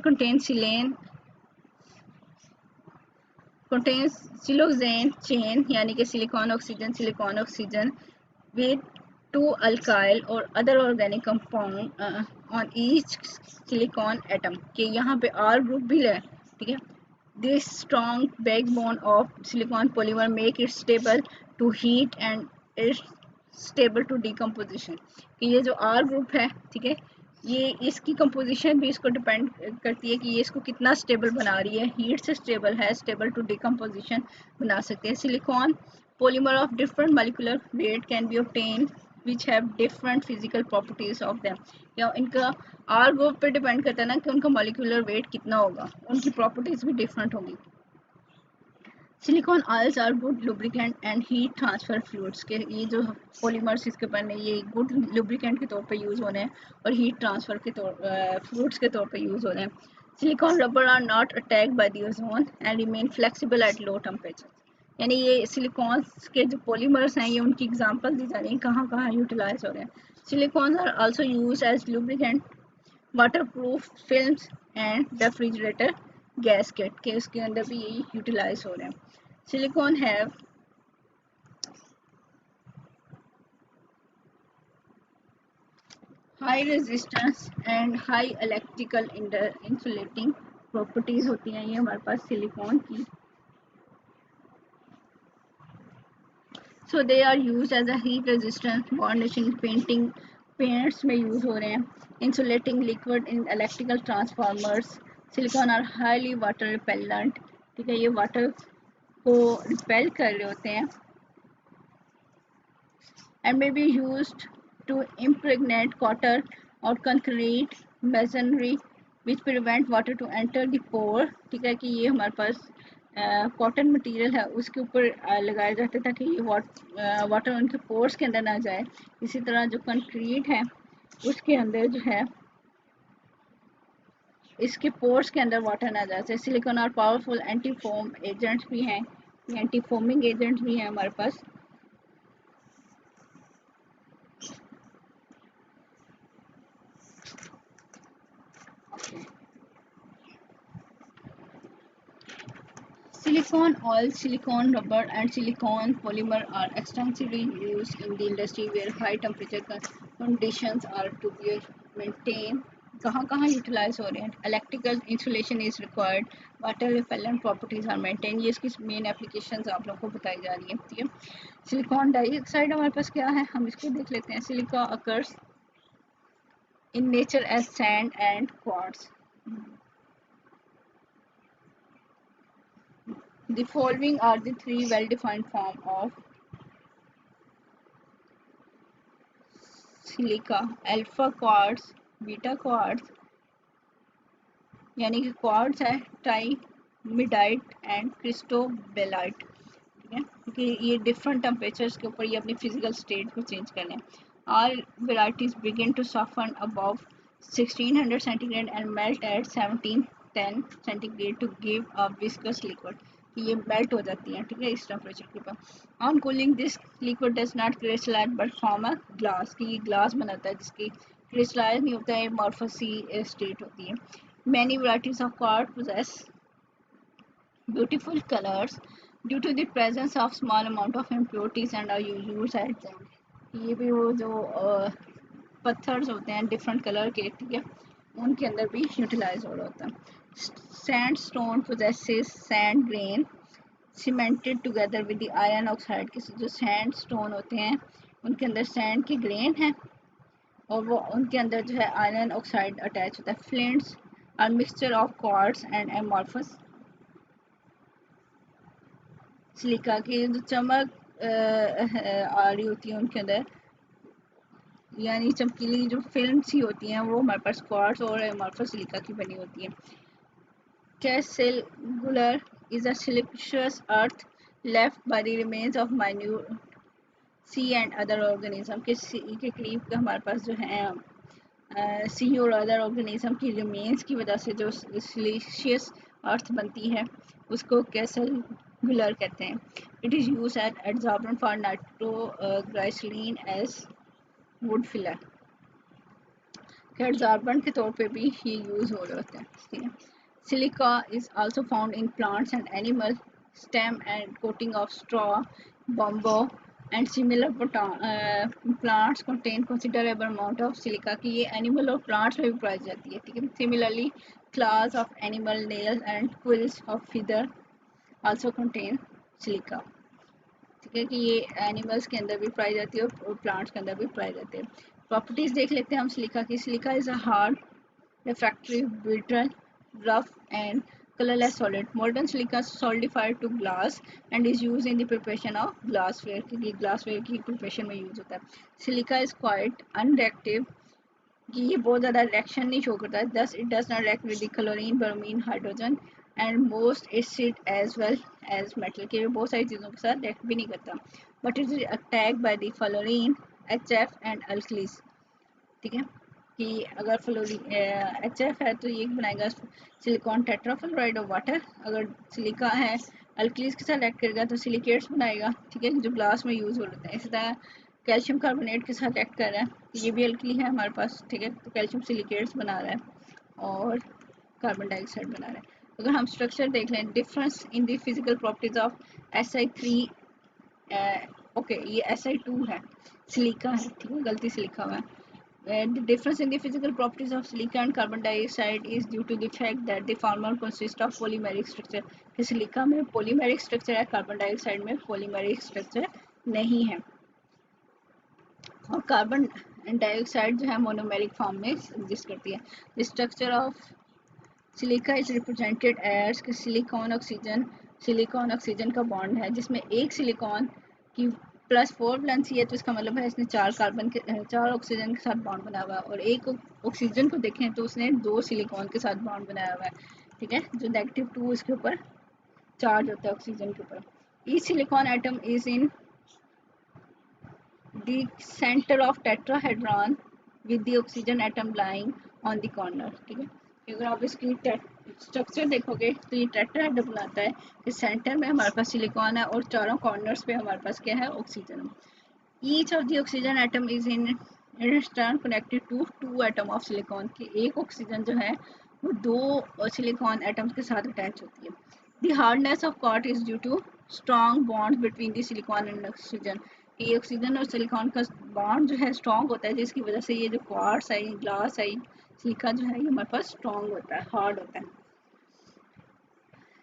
contains siloxane chain यानी कि silicon oxygen with two alkyl or other organic compound on each silicon atom, कि यहाँ पे R ग्रुप भी है। ठीक है, this strong backbone of silicon polymer make it stable to heat and it's stable to decomposition, कि ये जो R ग्रुप है, ठीक है, ये इसकी कंपोजिशन भी इसको डिपेंड करती है कि ये इसको कितना स्टेबल बना रही है, हीट से स्टेबल है, स्टेबल टू डिकम्पोजिशन बना सकते हैं। Silicon polymer of different molecular weight can be obtained which have different physical properties of them, या इनका R ग्रुप पे डिपेंड करता है ना कि उनका मॉलिक्यूलर वेट कितना होगा, उनकी प्रॉपर्टीज भी डिफरेंट होगी। Silicone oils are good lubricant and heat transfer fluids, के ये जो पॉलीमर्स इसके बनने ये गुड लुब्रिकेंट के तौर पे यूज़ हो रहे हैं और हीट ट्रांसफर के तौर फ्लूइड्स के तौर पे यूज़ हो रहे हैं। Silicone rubber are not attacked by the ozone and remain flexible at low temperature, यानी ये सिलिकॉन्स के जो पॉलीमर्स हैं ये उनकी एग्जांपल दी जा रही है कहाँ कहाँ यूटिलाइज हो रहे हैं। Silicones are also used as lubricant, waterproof films and refrigerator gasket, के उसके अंदर भी यही यूटिलाइज हो रहे हैं। Silicon have high resistance and high electrical insulating properties होती हैं ये हमारे पास सिलिकॉन की। So they are used as a heat resistant varnishing painting, paints में यूज हो रहे हैं। insulating liquid in electrical transformers, silicon are highly water repellent, ठीक है, ये वाटर को रिपेल कर रहे होते हैं। and may be used to impregnate cotton or concrete masonry which prevent water to enter the pore, ठीक है, कि ये हमारे पास कॉटन मटेरियल है उसके ऊपर लगाया जाता है ताकि ये वाटर उनके पोर्स के अंदर ना जाए। इसी तरह जो कंक्रीट है उसके अंदर जो है इसके पोर्स के अंदर वाटर ना जाए। सिलिकॉन और पावरफुल एंटी फोम एजेंट्स भी हैं, एंटी फोमिंग एजेंट्स भी हैं हमारे पास। Silicone oil, silicone rubber, and silicone polymer are extensively used in the industry where high temperature conditions are to be maintained. कहाँ कहाँ यूटिलाइज हो रहे हैं? Electrical insulation is required, water repellent properties are maintain, ये इसकी main applications आप लोगों को बताई जा रही है। ठीक है, सिलिकॉन डाइऑक्साइड हमारे पास क्या है, हम इसको देख लेते हैं। Silica occurs in nature as sand and quartz. The following are the three well-defined forms of silica: alpha quartz, beta quartz यानी कि क्वार्ट्ज है, ट्राइमिडाइट एंड क्रिस्टोबेलाइट। ठीक है, क्योंकि ये डिफरेंट टेम्परेचर्स के ऊपर ये अपनी फिजिकल स्टेट को चेंज कर लें। All varieties begin to soften above 1600 centigrade and melt at 1710 centigrade to give a viscous liquid, ये मेल्ट हो जाती है। ठीक है, इस टेम्परेचर के ऊपर। On cooling this liquid does not crystallise but form a glass, की ये ग्लास बनाता है जिसकी क्रिस्टलाइज नहीं होता है, मॉर्फोसी स्टेट होती है। Many varieties of quartz possess beautiful colours due to the presence of small amount of impurities and are used as gem, ये भी वो जो पत्थर्स होते हैं डिफरेंट कलर के, ठीक है, उनके अंदर भी यूटिलाइज हो रहा होता है। Sand stone possesses sand grain cemented together with the iron oxide, के जो सैंड स्टोन होते हैं उनके अंदर सैंड के ग्रेन है और वो उनके अंदर जो है आयरन ऑक्साइड अटैच होता है। Flints are mixture of quartz and amorphous silica, की जो चमक आ रही होती है उनके अंदर यानी चमकीली जो फिल्म सी होती हैं वो हमारे पास क्वार्ट्ज और अमोर्फस सिलिका की बनी होती है। Castellular is a siliceous earth left by the remains of minute sea and other organism के सी के करीब हमारे पास जो है सी और अदर ऑर्गेनिज्म की रिमेन्स की वजह से जो सिलिशियस अर्थ बनती है उसको कैसेलुलर कहते हैं। It is use as adsorbent for nitroglycerine as wood filler के एड्जॉर्बेंट के तौर पे भी ये यूज़ हो रहे होते हैं, ठीक है। Silica is also found in plants and animal stem and coating of straw bamboo and similar plants contain considerable amount of silica की ये एनिमल और प्लांट्स में भी पाई जाती है, ठीक है। Similarly class of animal nails and quills of feather also contain silica, ठीक है, कि ये एनिमल्स के अंदर भी पाई जाती है और प्लांट्स के अंदर भी पाई जाती है। प्रॉपर्टीज देख लेते हैं हम सिलिका की। Silica is a hard refractory, brittle, rough and colorless solid. Molten silica solidified to glass and is used in the preparation of glassware, क्योंकि glassware की preparation में use होता है। Silica is quite unreactive, कि ये बहुत ज़्यादा रिएक्शन नहीं शो करता है। Thus it does not react with the chlorine, bromine, hydrogen and most acid as well as metal, कि ये बहुत सारी चीज़ों के साथ रिएक्ट भी नहीं करता। But it is attacked by the fluorine, HF and alkalis, ठीक है, कि अगर फ्लोरीन HF है तो ये बनाएगा सिलिकॉन टेट्राफ्लोराइड और वाटर। अगर सिलिका है अल्कलीज के साथ रिएक्ट करेगा तो सिलिकेट्स बनाएगा, ठीक है, जो ग्लास में यूज़ हो रहे हैं। इसी तरह कैल्शियम कार्बोनेट के साथ रिएक्ट कर रहा है, ये भी अल्कली है हमारे पास, ठीक है, तो कैल्शियम सिलिकेट्स बना रहा है और कार्बन डाइऑक्साइड बना रहा है। अगर हम स्ट्रक्चर देख लें, difference in the physical properties of Si3, okay ये Si2 है, सिलिका है, ठीक है, गलती से लिखा हुआ है। The difference in the physical properties of silica and carbon dioxide is due to the fact that the former consist of polymeric structure, कि सिलिका में polymeric structure है, कार्बन डाइऑक्साइड में polymeric structure नहीं है, और कार्बन डाइऑक्साइड जो है monomeric form में एग्जिस्ट करती है। The structure of silica is represented as कि सिलिकॉन ऑक्सीजन का बॉन्ड है, जिसमें एक सिलिकॉन की +4 वैलेंसी है, तो इसका मतलब है इसने 4 ऑक्सीजन के साथ बॉन्ड बनाया हुआ है, और एक ऑक्सीजन को देखें तो उसने 2 सिलिकॉन के साथ बॉन्ड बनाया हुआ है, ठीक है, जो -2 इसके ऊपर चार्ज होता है ऑक्सीजन के ऊपर। Each silicon atom is in the centre of tetrahedron with the oxygen atom lying on the corner, ठीक है। अगर आप इसकी स्ट्रक्चर देखोगे तो ये टेट्राहेड्रल बनाता है कि सेंटर में हमारे पास सिलिकॉन है और चारों कॉर्नर्स पे हमारे पास क्या है, oxygen. Each of the oxygen atom is in turn connected to 2 atom of silicon, की एक ऑक्सीजन जो है वो 2 सिलिकॉन एटम्स के साथ अटैच होती है। The hardness of quartz is due to strong bond between the silicon and oxygen, ये ऑक्सीजन और सिलिकॉन का बॉन्ड जो है स्ट्रॉन्ग होता है, जिसकी वजह से ये जो quartz I, glass I, silica जो है ये हमारे पास स्ट्रॉन्ग होता है, हार्ड होता है।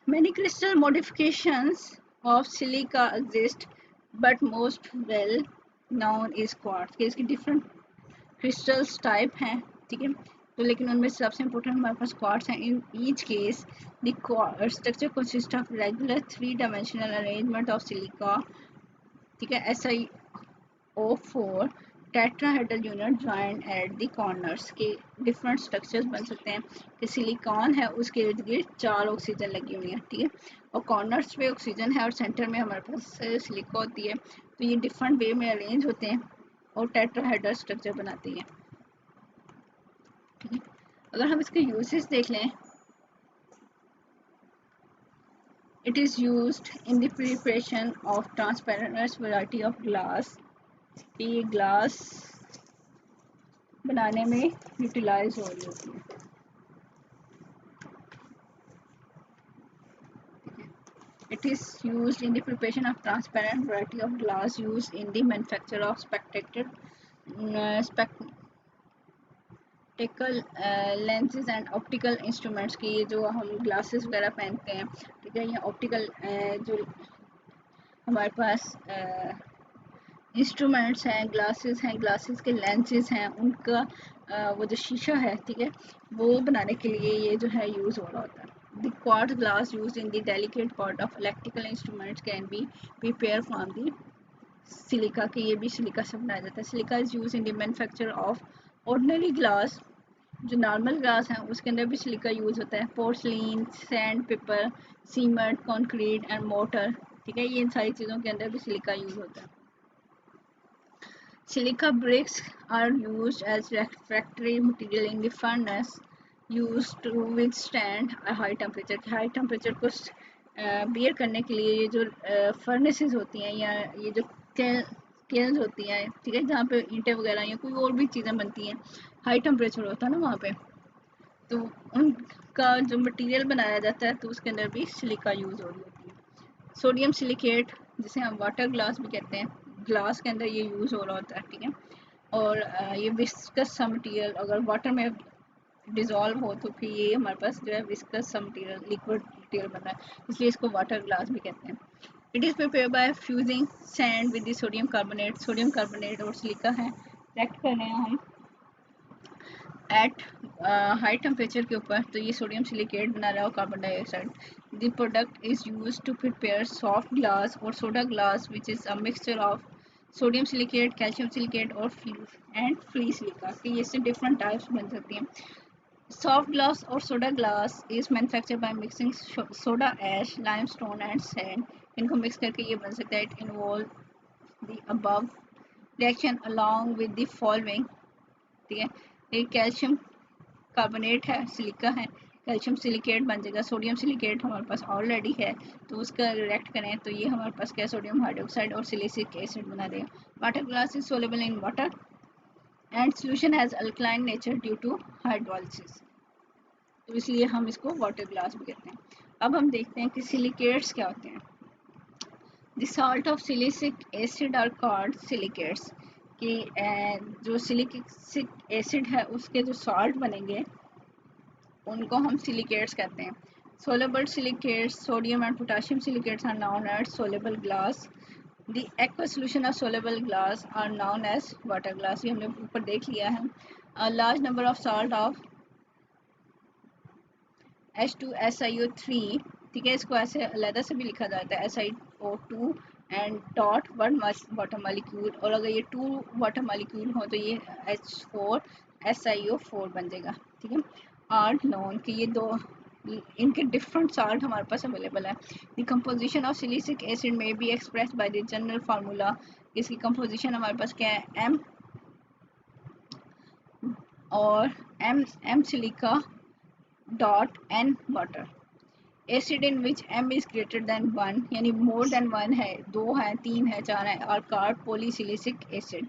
Many crystal modifications of silica exist, but most well known is quartz, कि इसकी different crystals type हैं, ठीक है, तो लेकिन उनमें से सबसे important हमारे पास quartz हैं। In each case, the structure consists of regular 3-dimensional arrangement of silica, ठीक है, SiO4 tetrahedral unit joint at the corners, के डिफरेंट स्ट्रक्चर्स बन सकते हैं, कि सिलिकॉन है उसके इर्द गिर्द 4 ऑक्सीजन लगी हुई है, ठीक है, और कॉर्नर्स पे ऑक्सीजन है और सेंटर में हमारे पास सिलिका होती है, तो ये डिफरेंट वे में अरेंज होते हैं और टेट्राहेड्रल स्ट्रक्चर बनाती हैं, ठीक है। अगर हम इसके यूजेस देख लें, it is used in the preparation of transparent variety of glass, ये ग्लास बनाने में यूटिलाइज हो रही होती है। It is used in the preparation of transparent variety of glass used in the manufacture of spectacle lenses and optical instruments, की ये जो हम glasses वगैरह पहनते हैं, ठीक है, ये optical जो हमारे पास इंस्ट्रूमेंट्स हैं, ग्लासेस के लेंसेज हैं, उनका वो जो शीशा है, ठीक है, वो बनाने के लिए ये जो है यूज़ हो रहा होता है। The quartz glass used in the delicate part of electrical instruments can be prepare from the silica के, ये भी सिलिका से बनाया जाता है। Silica is use in the manufacture of ordinary glass, जो नॉर्मल ग्लास है उसके अंदर भी सिलिका यूज होता है। Porcelain, sand paper, cement, concrete and motor, ठीक है, ये इन सारी चीज़ों के अंदर भी सिलिका यूज होता है। Silica bricks are used as refractory material in the furnace used to withstand a high temperature। High temperature को बियर करने के लिए ये जो फर्नेसेस होती हैं या ये जो केल्स होती हैं, ठीक है, जहाँ पे ईंटें वगैरह या कोई और भी चीज़ें बनती हैं, हाई टेम्परेचर होता है ना वहाँ पे, तो उनका जो मटेरियल बनाया जाता है तो उसके अंदर भी सिलिका यूज़ हो रही होती है। सोडियम सिलिकेट, जिसे हम वाटर ग्लास भी कहते हैं, ग्लास के अंदर ये यूज़ हो रहा होता है, ठीक है। और ये विस्कस सा मटीरियल अगर वाटर में डिज़ोल्व हो तो फिर ये हमारे पास जो है विस्कस सा मटीरियल, लिक्विड मटीरियल बन रहा है, इसलिए इसको वाटर ग्लास भी कहते हैं। It is prepare by fusing sand with the sodium carbonate. Sodium carbonate और सिलिका है, रिएक्ट कर रहे हैं हम एट हाई टेम्परेचर के ऊपर, तो ये सोडियम सिलिकेट बना रहा है और carbon dioxide. The product is use to prepare soft glass और soda glass which is a mixture of sodium silicate, calcium silicate और फ्री सिलिका, कि ये से डिफरेंट टाइप्स बन सकती हैं। सॉफ्ट ग्लास और soda glass is manufacture by mixing soda ash, limestone and sand. इनको मिक्स करके ये बन सकता है। It involve the above reaction along with the following, ठीक है। ये कैल्शियम कार्बोनेट है, सिलिका है, कैल्शियम सिलिकेट बन जाएगा। सोडियम सिलिकेट हमारे पास ऑलरेडी है, तो उसका रिएक्ट करें तो ये हमारे पास क्या, सोडियम हाइड्रोक्साइड और सिलिसिक एसिड बना देगा। Water glass is soluble in water and solution has alkaline nature due to hydrolysis, तो इसलिए हम इसको वाटर ग्लास भी कहते हैं। अब हम देखते हैं कि सिलिकेट्स क्या होते हैं। The salt of silicic acid are called silicates, कि जो सिलिसिक एसिड है उसके जो सॉल्ट बनेंगे उनको हम सिलिकेट्स कहते हैं। Soluble silicates, sodium and potassium silicates are known as soluble glass. The aqueous solution of soluble glass are known as water glass, ये हमने ऊपर देख लिया है। A large number of salt of H2SiO3, ठीक है, इसको ऐसे अलग से भी लिखा जाता है SiO2 and dot one water molecule, और अगर ये 2 वाटर मॉलिक्यूल हो तो ये H4SiO4 बन जाएगा, ठीक है। आर नोन कि ये दो इनके डिफरेंट साल्ट हमारे पास अवेलेबल है। The composition of silicic acid में be express by the general formula, इसकी कंपोजिशन हमारे पास क्या है, M और M silica dot N water. Acid in which M is greater than 1, यानी मोर देन 1 है, 2 है, 3 है, 4 है, और कार्ड polysilicic acid.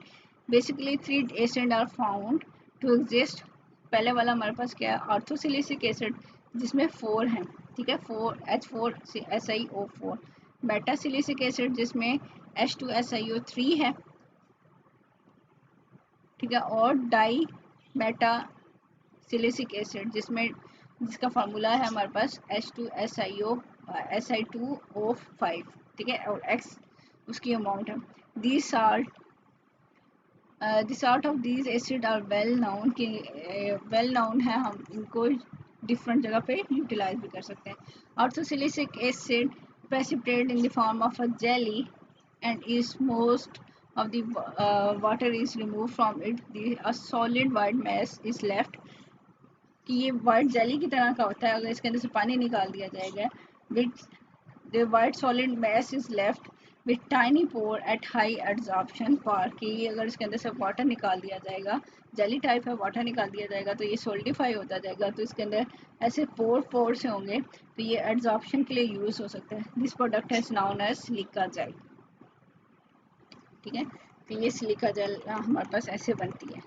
Basically 3 acid are found to exist. पहले वाला हमारे पास क्या है, ऑर्थोसिलिसिक एसिड, जिसमें 4 हैं, ठीक है, 4H4SiO4। बेटा सिलिसिक एसिड जिसमें H2SiO3 है, ठीक है, और डाई मेटा सिलिसिक एसिड जिसका फार्मूला है हमारे पास Si2O5, ठीक है, और X उसकी अमाउंट है। The salt of these acid are well known, कि वेल नोन है, हम इनको डिफरेंट जगह पे यूटिलाइज भी कर सकते हैं। ऑर्थोसिलिसिक acid precipitate in the form of a jelly and is most of the water is removed from it, a solid white mass is left, कि ये वाइट जेली की तरह का होता है, अगर इसके अंदर से पानी निकाल दिया जाएगा, with the white solid mass is left with tiny pore at high absorption power, कि अगर इसके अंदर से वाटर निकाल दिया जाएगा, जेली टाइप है, वाटर निकाल दिया जाएगा तो ये सोल्डिफाई होता जाएगा, तो इसके अंदर ऐसे पोर से होंगे, तो ये एब्जॉर्प्शन के लिए यूज़ हो सकता है। This product is known as silica gel, ठीक है, तो ये सिलिका जेल हमारे पास ऐसे बनती है।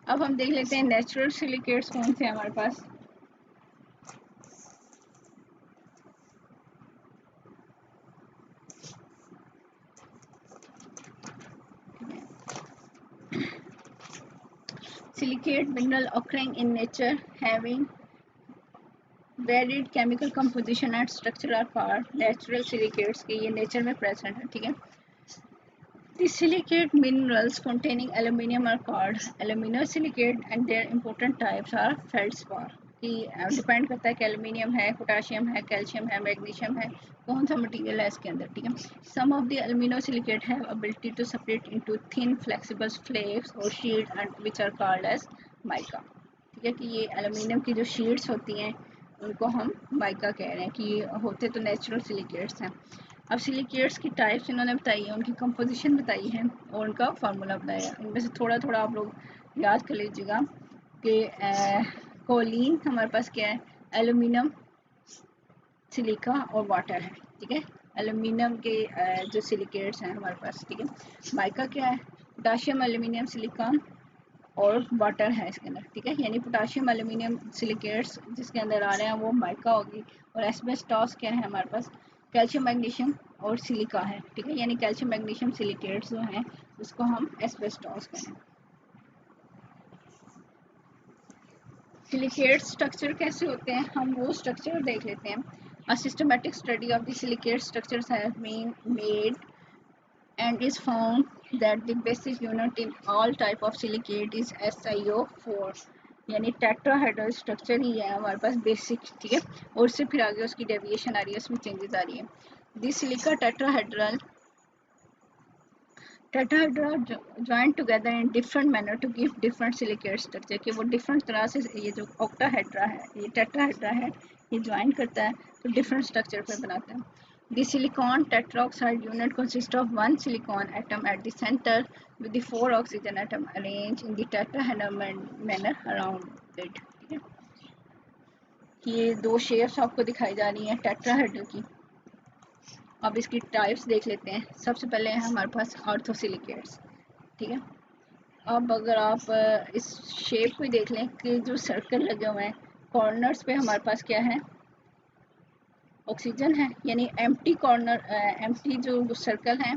अब हम देख लेते हैं नेचुरल सिलिकेट्स कौन से हैं हमारे पास। Silicate mineral occurring in nature having varied chemical composition and structure are called natural silicates, के ये नेचर में प्रेजेंट है, ठीक है। The silicate minerals containing aluminium are called aluminosilicate and their important types are feldspar, कि depend करता है कि एल्युमिनियम है, पोटाशियम है, कैल्शियम है, मैग्नीशियम है, कौन सा मटेरियल है इसके अंदर, ठीक है। Some of the alumino silicate have ability to separate into thin flexible flakes और sheet and which are called as mica, ठीक है। कि ये एल्यूमिनियम की जो शीट्स होती हैं उनको हम माइका कह रहे हैं, कि ये होते तो नेचुरल सिलिकेट्स हैं। अब सिलिकेट्स की टाइप्स इन्होंने बताई है, उनकी कंपोजिशन बताई है और उनका फार्मूला बताया है। इनमें से थोड़ा थोड़ा आप लोग याद कर लीजिएगा कि कोलिन हमारे पास क्या है, एल्यूमिनियम, सिलिका और वाटर है, ठीक है। एल्यूमिनियम के जो सिलिकेट्स हैं हमारे पास, ठीक है। माइका क्या है, पोटाशियम, एल्यूमिनियम, सिलिकॉन और वाटर है इसके अंदर, ठीक है। यानी पोटाशियम एल्यूमिनियम सिलिकेट्स जिसके अंदर आ रहे हैं वो माइका होगी। और एस्बेस्टॉस क्या है हमारे पास, कैल्शियम, मैग्नीशियम और सिलिका है, ठीक है। यानी कैल्शियम मैग्नीशियम सिलिकेट्स जो हैं उसको हम एस्बेस्टॉस कहें। सिलिकेट स्ट्रक्चर कैसे होते हैं, हम वो स्ट्रक्चर देख लेते हैं। A systematic study of the silicate structures has been made and is found that the basic unit in all type of silicate is SiO4, यानी टेट्राहेड्रल स्ट्रक्चर ही है हमारे पास बेसिक, ठीक है। और उससे फिर आगे उसकी डेविएशन आ रही है, उसमें चेंजेस आ रही है। This silica tetrahedral tetrahedra join together in different manner to give different silicate structure, कि वो डिफरेंट तरह से ये जो ऑक्टाहेड्रा है, ये टेट्राहेड्रा है, ये ज्वाइन करता है तो डिफरेंट स्ट्रक्चर पर बनाता है। The silicon tetroxide unit consists of one silicon atom at the center with the 4 oxygen atom arranged in the tetrahedral manner around it, ठीक है। ये दो शेप्स आपको दिखाई जा रही हैं टेट्राहेड्रल की। अब इसकी टाइप्स देख लेते हैं। सबसे पहले है हमारे पास ऑर्थोसिलिकेट्स, ठीक है। अब अगर आप इस शेप को देख लें कि जो सर्कल लगे हुए हैं कॉर्नर्स पे हमारे पास क्या है, ऑक्सीजन है। यानी एम्प्टी कॉर्नर, एम्प्टी जो सर्कल है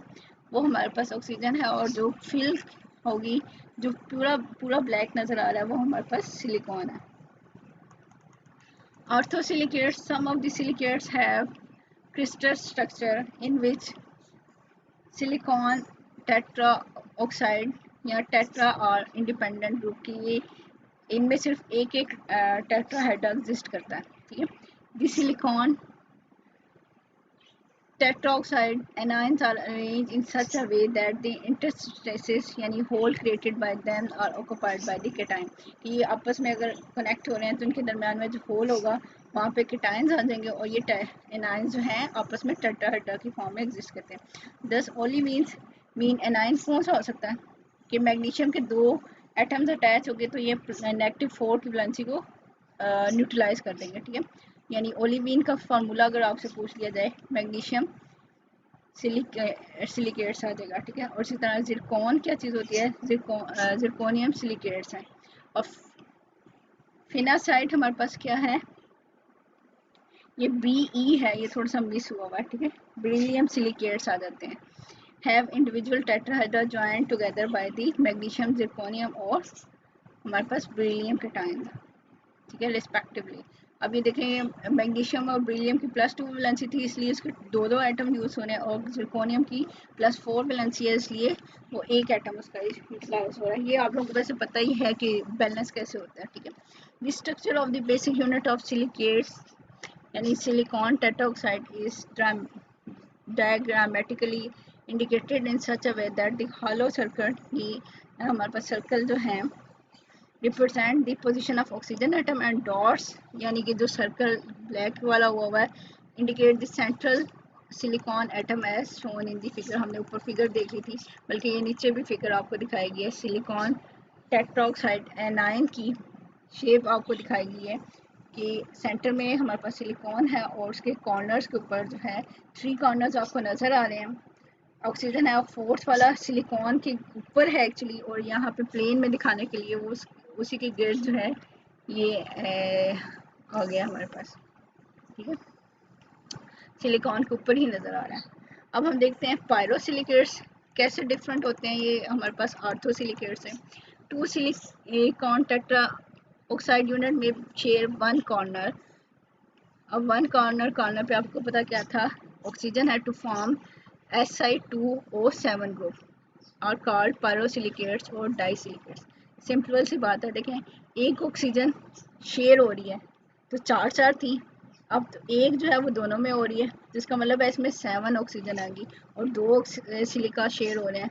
वो हमारे पास ऑक्सीजन है, और जो फिल होगी, जो पूरा पूरा ब्लैक नज़र आ रहा है वो हमारे पास सिलिकॉन है। Orthosilicates, some of the silicates have crystal structure in which silicon tetra oxide या टेट्रा और इंडिपेंडेंट ग्रुप की ये इनमें सिर्फ एक एक टेट्राहेड्रा एग्जिस्ट करता है, ठीक है। The silicon tetroxide anions are arranged in such a way that the interstices यानी hole created by them are occupied by the cation, कि ये आपस में अगर कनेक्ट हो रहे हैं तो उनके दरम्यान में जो होल होगा वहाँ पे केटाइंस आ जाएंगे और ये एनाइंस जो हैं आपस में टेट्राहेड्रा की फॉर्म में एग्जिस्ट करते हैं। दस ओनली मीन एनाइंस कौन सा हो सकता है कि मैग्नीशियम के दो एटम्स अटैच हो गए तो ये -4 की वैलेंसी को न्यूट्रलाइज कर देंगे, ठीक है। यानी ओलिवीन का फार्मूला अगर आपसे पूछ लिया जाए, मैग्नीशियम सिलिकेट्स आ जाएगा, ठीक है। और इसी तरह जिरकॉन क्या चीज़ होती है, जिरकोनियम सिलिकेट्स हैं। और फिनासाइट हमारे पास क्या है, ये BE है, ये थोड़ा सा मिस हुआ हुआ है, ठीक है। बेरिलियम सिलिकेट्स आ जाते हैं। Have individual tetrahedra joint together by the magnesium, zirconium और हमारे पास बेरिलियम केटाइंस, ठीक है, रिस्पेक्टिवली। अब ये देखें मैग्नीशियम और बेरिलियम की +2 वैलेंसी थी इसलिए इसके दो एटम यूज़ होने, और जिरकोनियम की +4 वैलेंसी है इसलिए वो एक एटम उसका यूटिलाइज हो रहा है। ये आप लोगों को वैसे पता ही है कि बैलेंस कैसे होता है, ठीक है। The structure of the basic unit of silicates यानी silicon tetraoxide is diagrammatically indicated in such a way that the hollow circle, ये हमारे पास सर्कल जो है represent the position of oxygen atom and dots, यानी कि जो सर्कल ब्लैक वाला हुआ है indicate the central silicon atom as shown in the figure. हमने ऊपर फिगर देख ली थी, बल्कि ये नीचे भी फिगर आपको दिखाई गई है। सिलिकॉन टेट्राऑक्साइड एनाइन की शेप आपको दिखाई गई है कि सेंटर में हमारे पास सिलिकॉन है और उसके कॉर्नर्स के ऊपर जो है 3 कॉर्नर्स आपको नज़र आ रहे हैं। ऑक्सीजन है और फोर्थ वाला सिलिकॉन के ऊपर है एक्चुअली, और यहाँ पे प्लेन में दिखाने के लिए वो उसी के गिर्द जो है ये आ गया हमारे पास, ठीक है। सिलिकॉन के ऊपर ही नज़र आ रहा है। अब हम देखते हैं पायरोसिलिकेट्स कैसे डिफरेंट होते हैं। ये हमारे पास आर्थोसिलिकेट्स हैं। 2 सिलिकॉन टेट्रा ऑक्साइड यूनिट में शेयर 1 कॉर्नर। अब 1 कॉर्नर पे आपको पता क्या था, ऑक्सीजन है टू फॉर्म Si2O7 ग्रुप और कॉल्ड पायरोसिलिकेट्स और डाइसिलिकेट्स। सिंपल सी बात है, देखें एक ऑक्सीजन शेयर हो रही है तो चार चार थी, अब तो एक जो है वो दोनों में हो रही है, जिसका मतलब है इसमें 7 ऑक्सीजन आएगी और 2 सिलिका शेयर हो रहे हैं।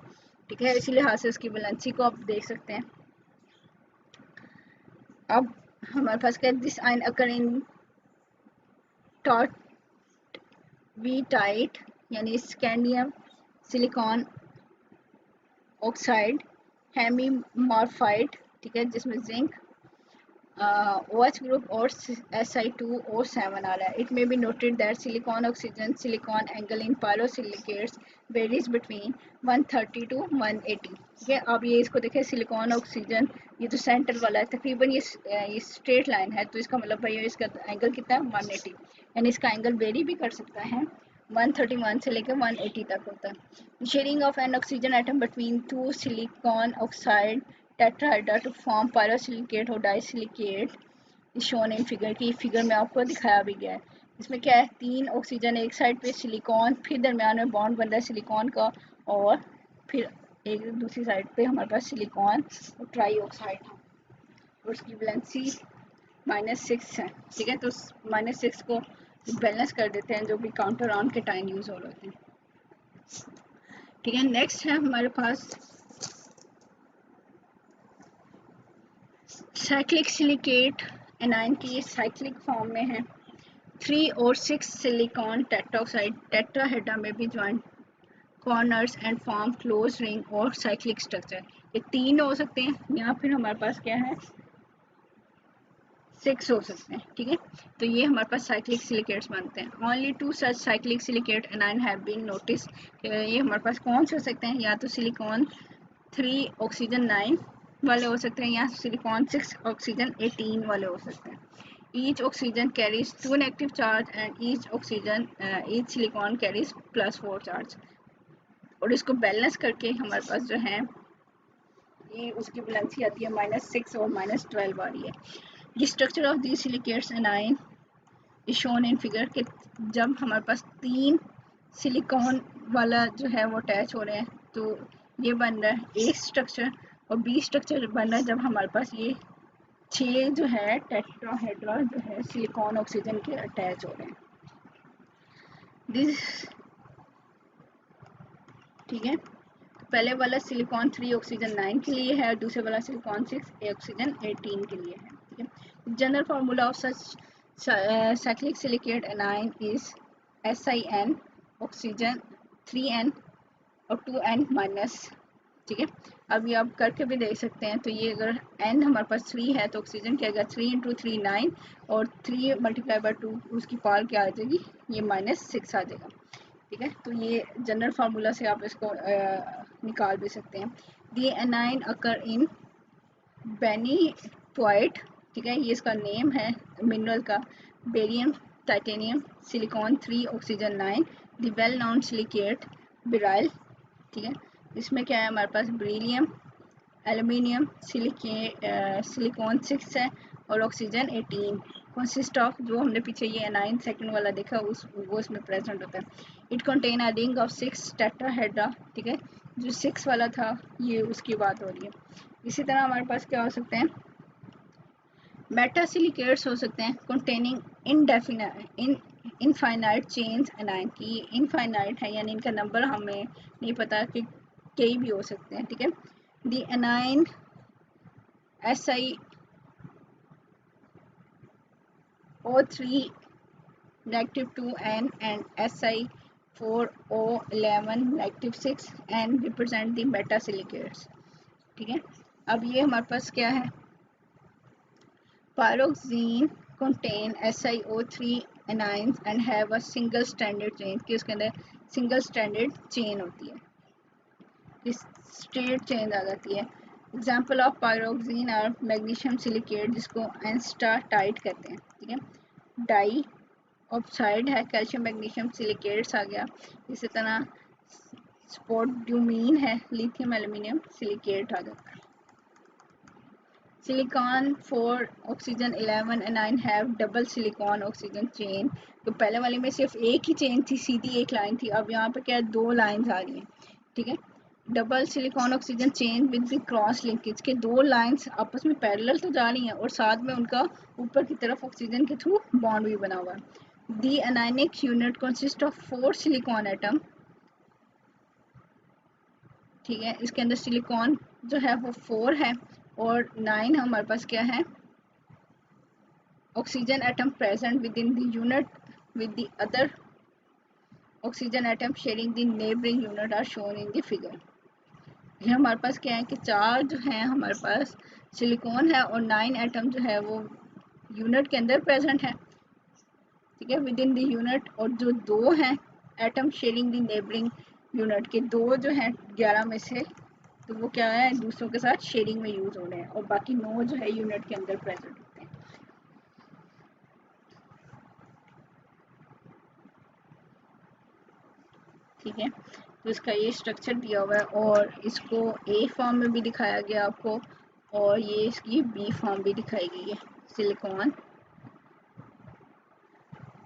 ठीक है, इसी लिहाज से उसकी वैलेंसी को आप देख सकते हैं। अब हमारे पास क्या है, दिस आयन अकर इन टॉट वी टाइट यानी स्कैंडियम सिलिकॉन ऑक्साइड हेमीमॉर्फाइड, ठीक है, जिसमें जिंक OH ग्रुप और Si2O7 आ रहा है। It may be noted that silicon oxygen silicon angle in pyrosilicates varies between 130 to 180। ठीक है, अब ये इसको देखें, सिलिकॉन ऑक्सीजन ये जो सेंटर वाला है तकरीबन ये स्ट्रेट लाइन है, तो इसका मतलब भाई इसका एंगल कितना है 180, यानी इसका एंगल वेरी भी कर सकता है, 131 से लेकर 180 तक होता है। Sharing of an oxygen atom between two silicon oxide tetrahedra to form pyrosilicate और disilicate is shown in figure की फिगर में आपको दिखाया भी गया है। इसमें क्या है, 3 ऑक्सीजन एक साइड पे सिलिकॉन, फिर दरमियान में बॉन्ड बन रहा है सिलिकॉन का, और फिर एक दूसरी साइड पे हमारे पास सिलिकॉन और ट्राई ऑक्साइड है और उसकी वैलेंसी -6 है। ठीक है, तो -6 को बैलेंस कर देते हैं जो भी काउंटर ऑन के टाइम यूज हो रहे होते हैं। ठीक है, नेक्स्ट है हमारे पास साइक्लिक सिलिकेट एनायन की साइक्लिक फॉर्म में है। 3 और 6 सिलिकॉन टेट्राऑक्साइड टेट्राहेड्रा में भी joint corners and form close ring और साइक्लिक स्ट्रक्चर। ये 3 हो सकते हैं या फिर हमारे पास क्या है 6 हो सकते हैं। ठीक है, तो ये हमारे पास साइक्लिक सिलिकेट्स बनते हैं। Only 2 such cyclic silicate anion have been notice. ये हमारे पास कौन से हो सकते हैं, या तो सिलिकॉन 3 ऑक्सीजन 9 वाले हो सकते हैं या सिलिकॉन 6 ऑक्सीजन 18 वाले हो सकते हैं। each oxygen carries 2 negative charge and each silicon carries +4 charge, और इसको बैलेंस करके हमारे पास जो है ये उसकी वैलेंसी आती है -6 और -12 आ रही है। The structure of these silicates anion is shown in figure कि जब हमारे पास 3 सिलिकॉन वाला जो है वो अटैच हो रहे हैं तो ये बन रहा है A स्ट्रक्चर, और B स्ट्रक्चर बन रहा है जब हमारे पास ये 6 जो है टेट्राहेड्रा जो है सिलिकॉन ऑक्सीजन के अटैच हो रहे हैं। दिस ठीक है, पहले वाला सिलिकॉन 3 ऑक्सीजन 9 के लिए है और दूसरे वाला सिलिकॉन 6 ऑक्सीजन 18 के लिए है। ठीक है, general formula of such cyclic silicate anion is SiN oxygen 3N और 2N माइनस। ठीक है, अब ये आप करके भी देख सकते हैं, तो ये अगर n हमारे पास 3 है तो ऑक्सीजन क्या आएगा 3 × 3 9 और 3 × 2 उसकी पावर क्या आ जाएगी, ये -6 आ जाएगा। ठीक है, तो ये जनरल फार्मूला से आप इसको निकाल भी सकते हैं। दी एनाइन अकर इन बेनीटोइट, ठीक है, ये इसका नेम है मिनरल का, barium titanium silicon 3 oxygen 9 the well known silicate beryl. ठीक है, इसमें क्या है हमारे पास बेरिलियम एल्यूमिनियम सिलिकॉन 6 है और ऑक्सीजन 18 कंसिस्ट ऑफ, जो हमने पीछे ये एनाइन सेकंड वाला देखा वो इसमें प्रेजेंट होता है। It contain a ring of 6 tetrahedra. ठीक है, जो 6 वाला था ये उसकी बात हो रही है। इसी तरह हमारे पास क्या हो सकते हैं, मेटासिलिकेट्स हो सकते हैं कंटेनिंग इनफाइनाइट चेन्स एनाइन की, इनफाइनाइट है यानी इनका नंबर हमें नहीं पता कि कई भी हो सकते हैं। ठीक है, the anion SiO3 -2N and Si4O11 -6 N represent the metasilicates. ठीक है, अब ये हमारे पास क्या है, pyroxene contain SiO3 anions and have a single stranded chain, कि उसके अंदर सिंगल स्ट्रैंडेड चेन होती है, स्ट्रेट चेन आ जाती है। एग्जाम्पल ऑफ पायरोक्सीन और मैग्नीशियम सिलिकेट जिसको एंस्टाटाइट कहते हैं। ठीक है, डाई ऑक्साइड है कैल्शियम मैग्नीशियम सिलिकेट्स आ गया। इसी तरह स्पोड्यूमीन है लिथियम एल्यूमिनियम सिलिकेट आ जाता है। Silicon 4 oxygen 11 A9 have double silicon oxygen chain. तो पहले वाले में सिर्फ एक ही चेन थी, सीधी एक लाइन थी, अब यहाँ पे क्या है 2 लाइंस आ रही हैं। ठीक है, double silicon oxygen chain with the cross linkage के दो लाइंस आपस में पैरेलल तो जा रही हैं और साथ में उनका ऊपर की तरफ ऑक्सीजन के थ्रू बॉन्ड भी बना हुआ है। The anionic unit consist of 4 silicon atom. ठीक है, इसके अंदर सिलिकॉन जो है वो 4 है और 9 हमारे पास क्या है, oxygen atom present with in the unit with the other oxygen atom sharing the neighboring unit are shown in the figure। ये हमारे पास क्या है कि 4 जो है हमारे पास सिलिकॉन है और 9 एटम जो है वो यूनिट के अंदर प्रेजेंट है। ठीक है, विद इन द यूनिट, और जो 2 हैं atom sharing the neighbouring unit के 2 जो हैं 11 में से, तो वो क्या है दूसरों के साथ शेयरिंग में यूज हो रहे हैं और बाकी 9 जो है यूनिट के अंदर प्रेजेंट होते हैं। ठीक है, तो इसका ये स्ट्रक्चर दिया हुआ है और इसको ए फॉर्म में भी दिखाया गया आपको और ये इसकी बी फॉर्म भी दिखाई गई है। सिलिकॉन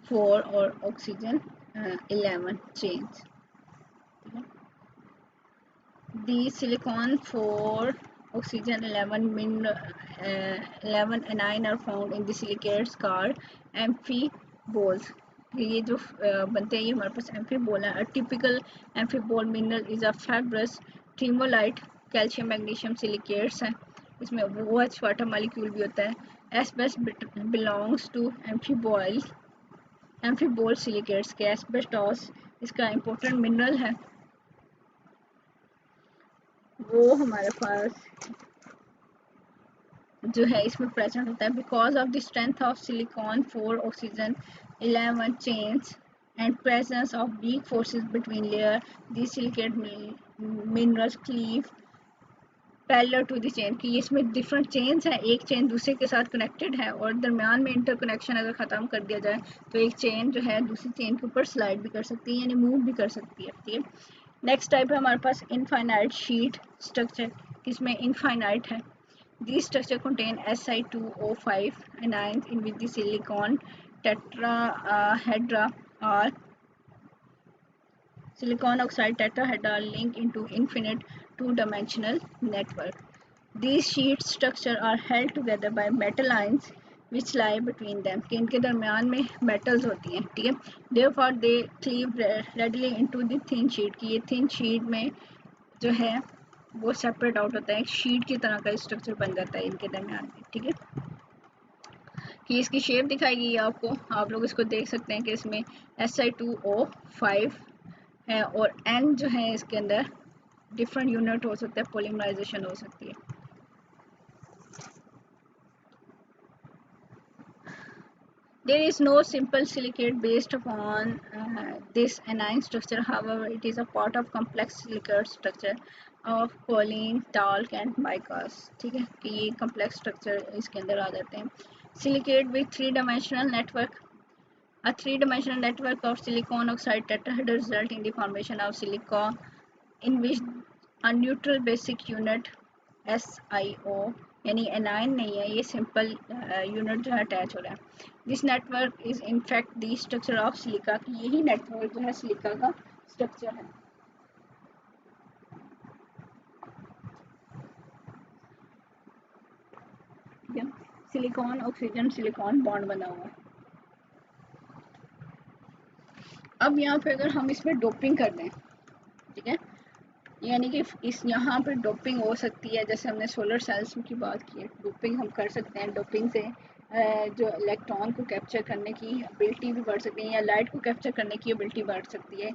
4 और oxygen 11 chains. The silicon 4 oxygen 11 anion are found in the silicates called amphiboles। ये जो बनते हैं ये हमारे पास एम्फीबोल है। Typical amphibole mineral is a fibrous tremolite calcium magnesium silicates है। इसमें OH वाटर मॉलिक्यूल भी होता है। Asbestos belongs to amphibole silicates के एस्बेस्टॉस इसका इम्पोर्टेंट मिनरल है, वो हमारे पास जो है इसमें प्रेजेंट होता है। Because of the strength of silicon 4 oxygen 11 chains and presence of weak forces between layer the silicate minerals cleave parallel to the chain, कि इसमें डिफरेंट चेन्स हैं, एक चेन दूसरे के साथ कनेक्टेड है और दरमियान में इंटरकनेक्शन अगर ख़त्म कर दिया जाए तो एक चेन जो है दूसरी चेन के ऊपर स्लाइड भी कर सकती है, यानी मूव भी कर सकती है। ठीक है, नेक्स्ट टाइप है हमारे पास इनफाइनाइट शीट स्ट्रक्चर, इसमें इनफाइनाइट है। These structure contain Si2O5 anions in which the silicon tetrahedra or silicon oxide tetrahedra are linked into infinite two-dimensional network। These sheet structure are held together by metal ions which lie between them, कि इनके दरमियान में metals होती हैं। ठीक है, therefore they cleave readily into the thin sheet, कि ये thin sheet में जो है वो सेपरेट आउट होता है, शीट की तरह का स्ट्रक्चर बन जाता है इनके दरमियान में। ठीक है, कि इसकी शेप दिखाई गई है आपको, आप लोग इसको देख सकते हैं कि इसमें Si2O5 है और N जो है इसके अंदर डिफरेंट यूनिट हो सकता है, पॉलीमराइजेशन हो सकती है। There is no simple silicate based upon this anion structure. However, it is a part of complex silicate structure of choline, talc and bicas। ठीक है, कि ये complex structure इसके अंदर आ जाते हैं। Silicate with three-dimensional network। A three-dimensional network of silicon oxide tetrahedral result in the formation of silica in which a neutral basic unit SiO यानी anion नहीं है, ये सिंपल यूनिट जो है अटैच हो रहा है। This network is in fact the structure of silica, की यही नेटवर्क जो है सिलिका का स्ट्रक्चर है। ठीक है, सिलिकॉन ऑक्सीजन सिलिकॉन बॉन्ड बना हुआ है। अब यहाँ पे अगर हम इसमें डोपिंग कर दें, ठीक है, यानी कि इस यहाँ पर डोपिंग हो सकती है, जैसे हमने सोलर सेल्स की बात की है, डोपिंग हम कर सकते हैं। डोपिंग से जो इलेक्ट्रॉन को कैप्चर करने की एबिलिटी भी बढ़ सकती है या लाइट को कैप्चर करने की एबिलिटी बढ़ सकती है,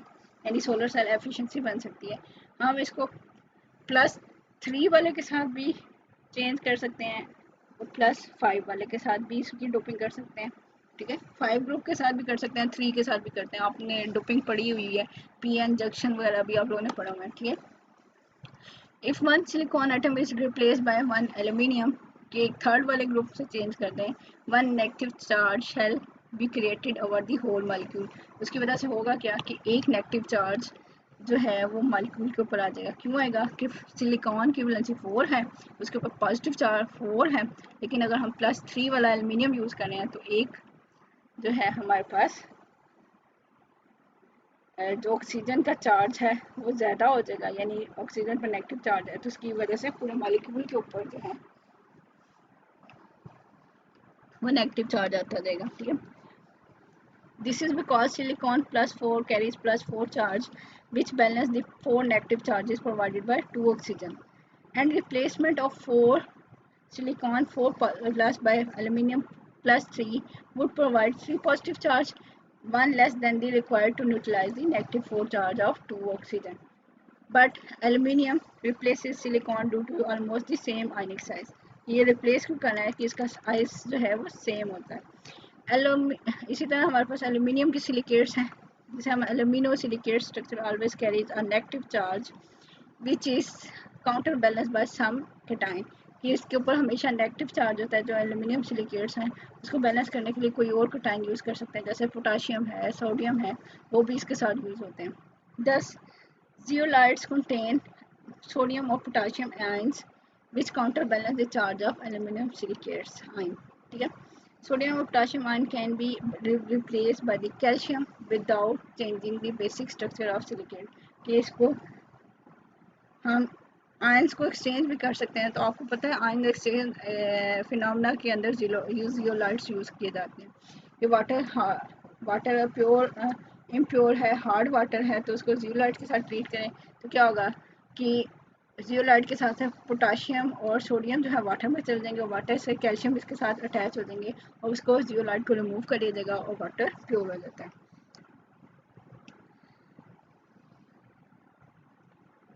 यानी सोलर सेल एफिशिएंसी बन सकती है। हम इसको +3 वाले के साथ भी चेंज कर सकते हैं और +5 वाले के साथ भी इसकी डोपिंग कर सकते हैं। ठीक है, 5 ग्रुप के साथ भी कर सकते हैं, 3 के साथ भी करते हैं। आपने डोपिंग पढ़ी हुई है, PN जंक्शन वगैरह भी आप लोगों ने पढ़ा हुआ है। ठीक है, if one silicon atom is replace by one aluminium, के एक थर्ड वाले ग्रुप से चेंज कर दें, one negative charge shall be created over the whole molecule. उसकी वजह से होगा क्या कि एक नेगेटिव चार्ज जो है वो मॉलिक्यूल के ऊपर आ जाएगा। क्यों आएगा कि सिलिकॉन की वैलेंसी 4 है, उसके ऊपर पॉजिटिव चार्ज 4 है, लेकिन अगर हम +3 वाला एल्यूमिनियम यूज़ कर रहे हैं तो एक जो है हमारे पास जो ऑक्सीजन का चार्ज है वो ज़्यादा हो जाएगा, यानी ऑक्सीजन पर नेगेटिव चार्ज है तो उसकी वजह से पूरे मॉलिक्यूल के ऊपर जो है वो नेगेटिव चार्ज आता जाएगा, ठीक है। This is because silicon plus 4 carries plus 4 charge, which balance the 4 negative charges provided by 2 oxygen. And replacement of 4 silicon 4 plus by aluminium plus 3 would provide 3 positive charge, one less than the required to neutralize the negative 4 charge of 2 oxygen. But aluminium replaces silicon due to almost the same ionic size. ये replace क्यों करना है कि इसका size जो है वो same होता है। इसी तरह हमारे पास एल्यूमिनियम की सिलिकेट्स हैं, जैसे हम alumino silicate structure always carries a negative charge which is counter balance by some cation, कि इसके ऊपर हमेशा नेगेटिव चार्ज होता है। जो एल्यूमिनियम सिलिकेट्स हैं उसको बैलेंस करने के लिए कोई और कैटाइन यूज़ कर सकते हैं, जैसे पोटाशियम है, सोडियम है, वो भी इसके साथ यूज़ होते हैं। 10 zeolites contain sodium or potassium ions which counterbalance the charge of aluminum silicates ion, ठीक है। Sodium or potassium ion can be replaced by the calcium without changing the basic structure of silicate, कि इसको हम ions को exchange भी कर सकते हैं। तो आपको पता है आयन एक्सचेंज फिनोमेना के अंदर जियोलाइट्स यूज़ किए जाते हैं। ये वाटर प्योर इम्प्योर है, हार्ड वाटर है, तो उसको जियोलाइट के साथ ट्रीट करें तो क्या होगा कि जियोलाइट के साथ साथ पोटाशियम और सोडियम जो है वाटर में चल जाएंगे और वाटर से कैल्शियम इसके साथ अटैच हो जाएंगे और उसको जियोलाइट को रिमूव कर दिया जाएगा और वाटर प्योर हो जाता है।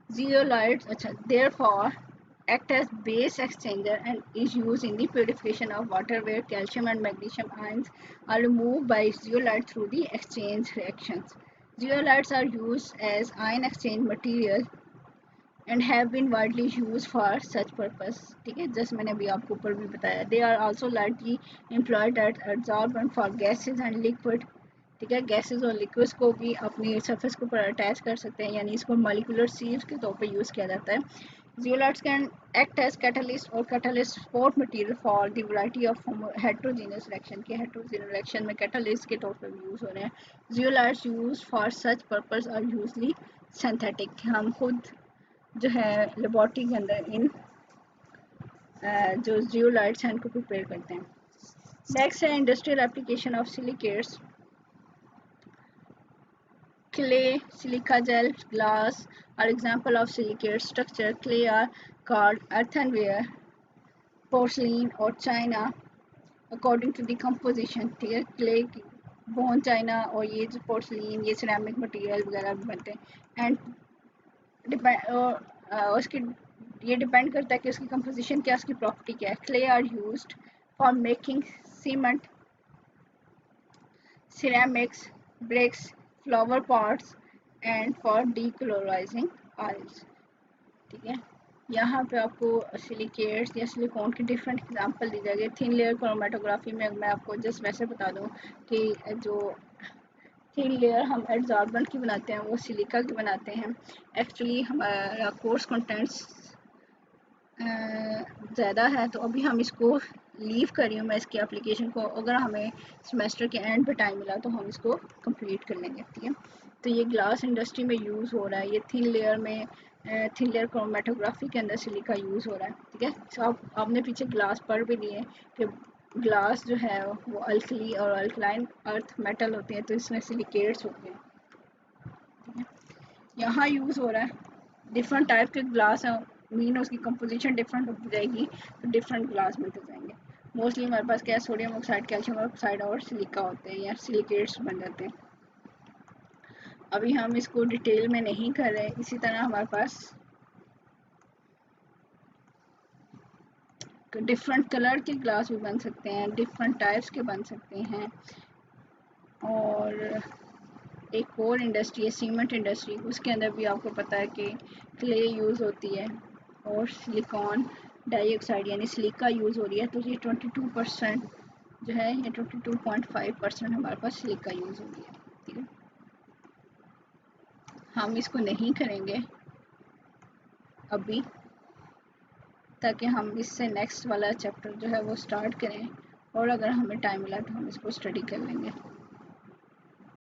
Zeolites, therefore, act as base exchanger and is used in the purification of water where calcium and magnesium ions are removed by zeolite through the exchange reactions. Zeolites are used as ion exchange material and have been widely used for such purpose, ठीक है, जैसे मैंने अभी आपको ऊपर भी बताया। They are also lightly employed as adsorbent for gases and liquid, ठीक है। गैसेस और लिक्विड्स को भी अपनी सरफेस के ऊपर अटैच कर सकते हैं, यानी इसको मॉलिक्यूलर सीव्स के तौर पे यूज़ किया जाता है। Zeolites can act as catalyst और catalyst support material for the variety of heterogeneous reaction, के हेट्रोजीनियस रिएक्शन में कैटलिस्ट के तौर पे भी यूज़ हो रहे हैं। Zeolites use for such purpose are usually synthetic, हम खुद जो है लेबॉर्ट्री के अंदर इन जो जियोलाइट्स हैं इनको प्रिपेयर करते हैं। नेक्स्ट है industrial application of silicates. Clay, silica gel, glass are example of silicate structure. Clay are called earthenware, porcelain or china according to the composition, ठीक है। क्ले बोन चाइना और ये जो पोर्सलिन ये सिरेमिक मटेरियल वगैरह भी बनते हैं। एंड उसकी ये डिपेंड करता है कि उसकी कंपोजिशन क्या, उसकी प्रॉपर्टी क्या है। Clay are used for making cement, ceramics, bricks, flower pots and for decolorizing oils, ठीक है। यहाँ पे आपको सिलिकेट्स या सिलिकॉन की डिफरेंट एग्जांपल दी जाएगी। थिन लेयर क्रोमेटोग्राफी में मैं आपको जस्ट वैसे बता दूँ कि जो थिन लेयर हम एडजॉर्बेंट की बनाते हैं वो सिलिका की बनाते हैं। एक्चुअली हमारा कोर्स कंटेंट्स ज़्यादा है तो अभी हम इसको लीव कर रही हूँ मैं इसकी एप्लीकेशन को। अगर हमें सेमेस्टर के एंड पे टाइम मिला तो हम इसको कंप्लीट कर लेंगे, ठीक है। तो ये ग्लास इंडस्ट्री में यूज़ हो रहा है, ये थिन लेयर में थिन लेयर क्रोमेटोग्राफी के अंदर सिलिका यूज़ हो रहा है, ठीक है। तो आपने पीछे ग्लास पढ़ भी लिए कि ग्लास जो है वो अल्कली और अल्कलाइन अर्थ मेटल होते हैं, तो इसमें सिलिकेट्स होते हैं, ठीक है। यहाँ यूज़ हो रहा है डिफरेंट टाइप के ग्लास हैं, मीन उसकी कंपोजिशन डिफरेंट हो जाएगी तो डिफरेंट ग्लास मिलते जाएंगे। मोस्टली हमारे पास क्या है, सोडियम ऑक्साइड, कैल्शियम ऑक्साइड और सिलिका होते हैं या सिलिकेट्स बन जाते हैं। अभी हम इसको डिटेल में नहीं कर रहे। इसी तरह हमारे पास डिफरेंट कलर के ग्लास भी बन सकते हैं, डिफरेंट टाइप्स के बन सकते हैं। और एक और इंडस्ट्री है सीमेंट इंडस्ट्री, उसके अंदर भी आपको पता है कि क्ले यूज़ होती है और सिलिकॉन डाइऑक्साइड यानी सिलिका यूज़ हो रही है। तो ये 22% जो है, ये 22.5% हमारे पास सिलिका यूज़ हो रही है, ठीक है। हम इसको नहीं करेंगे अभी, ताकि हम इससे नेक्स्ट वाला चैप्टर जो है वो स्टार्ट करें और अगर हमें टाइम मिला तो हम इसको स्टडी कर लेंगे।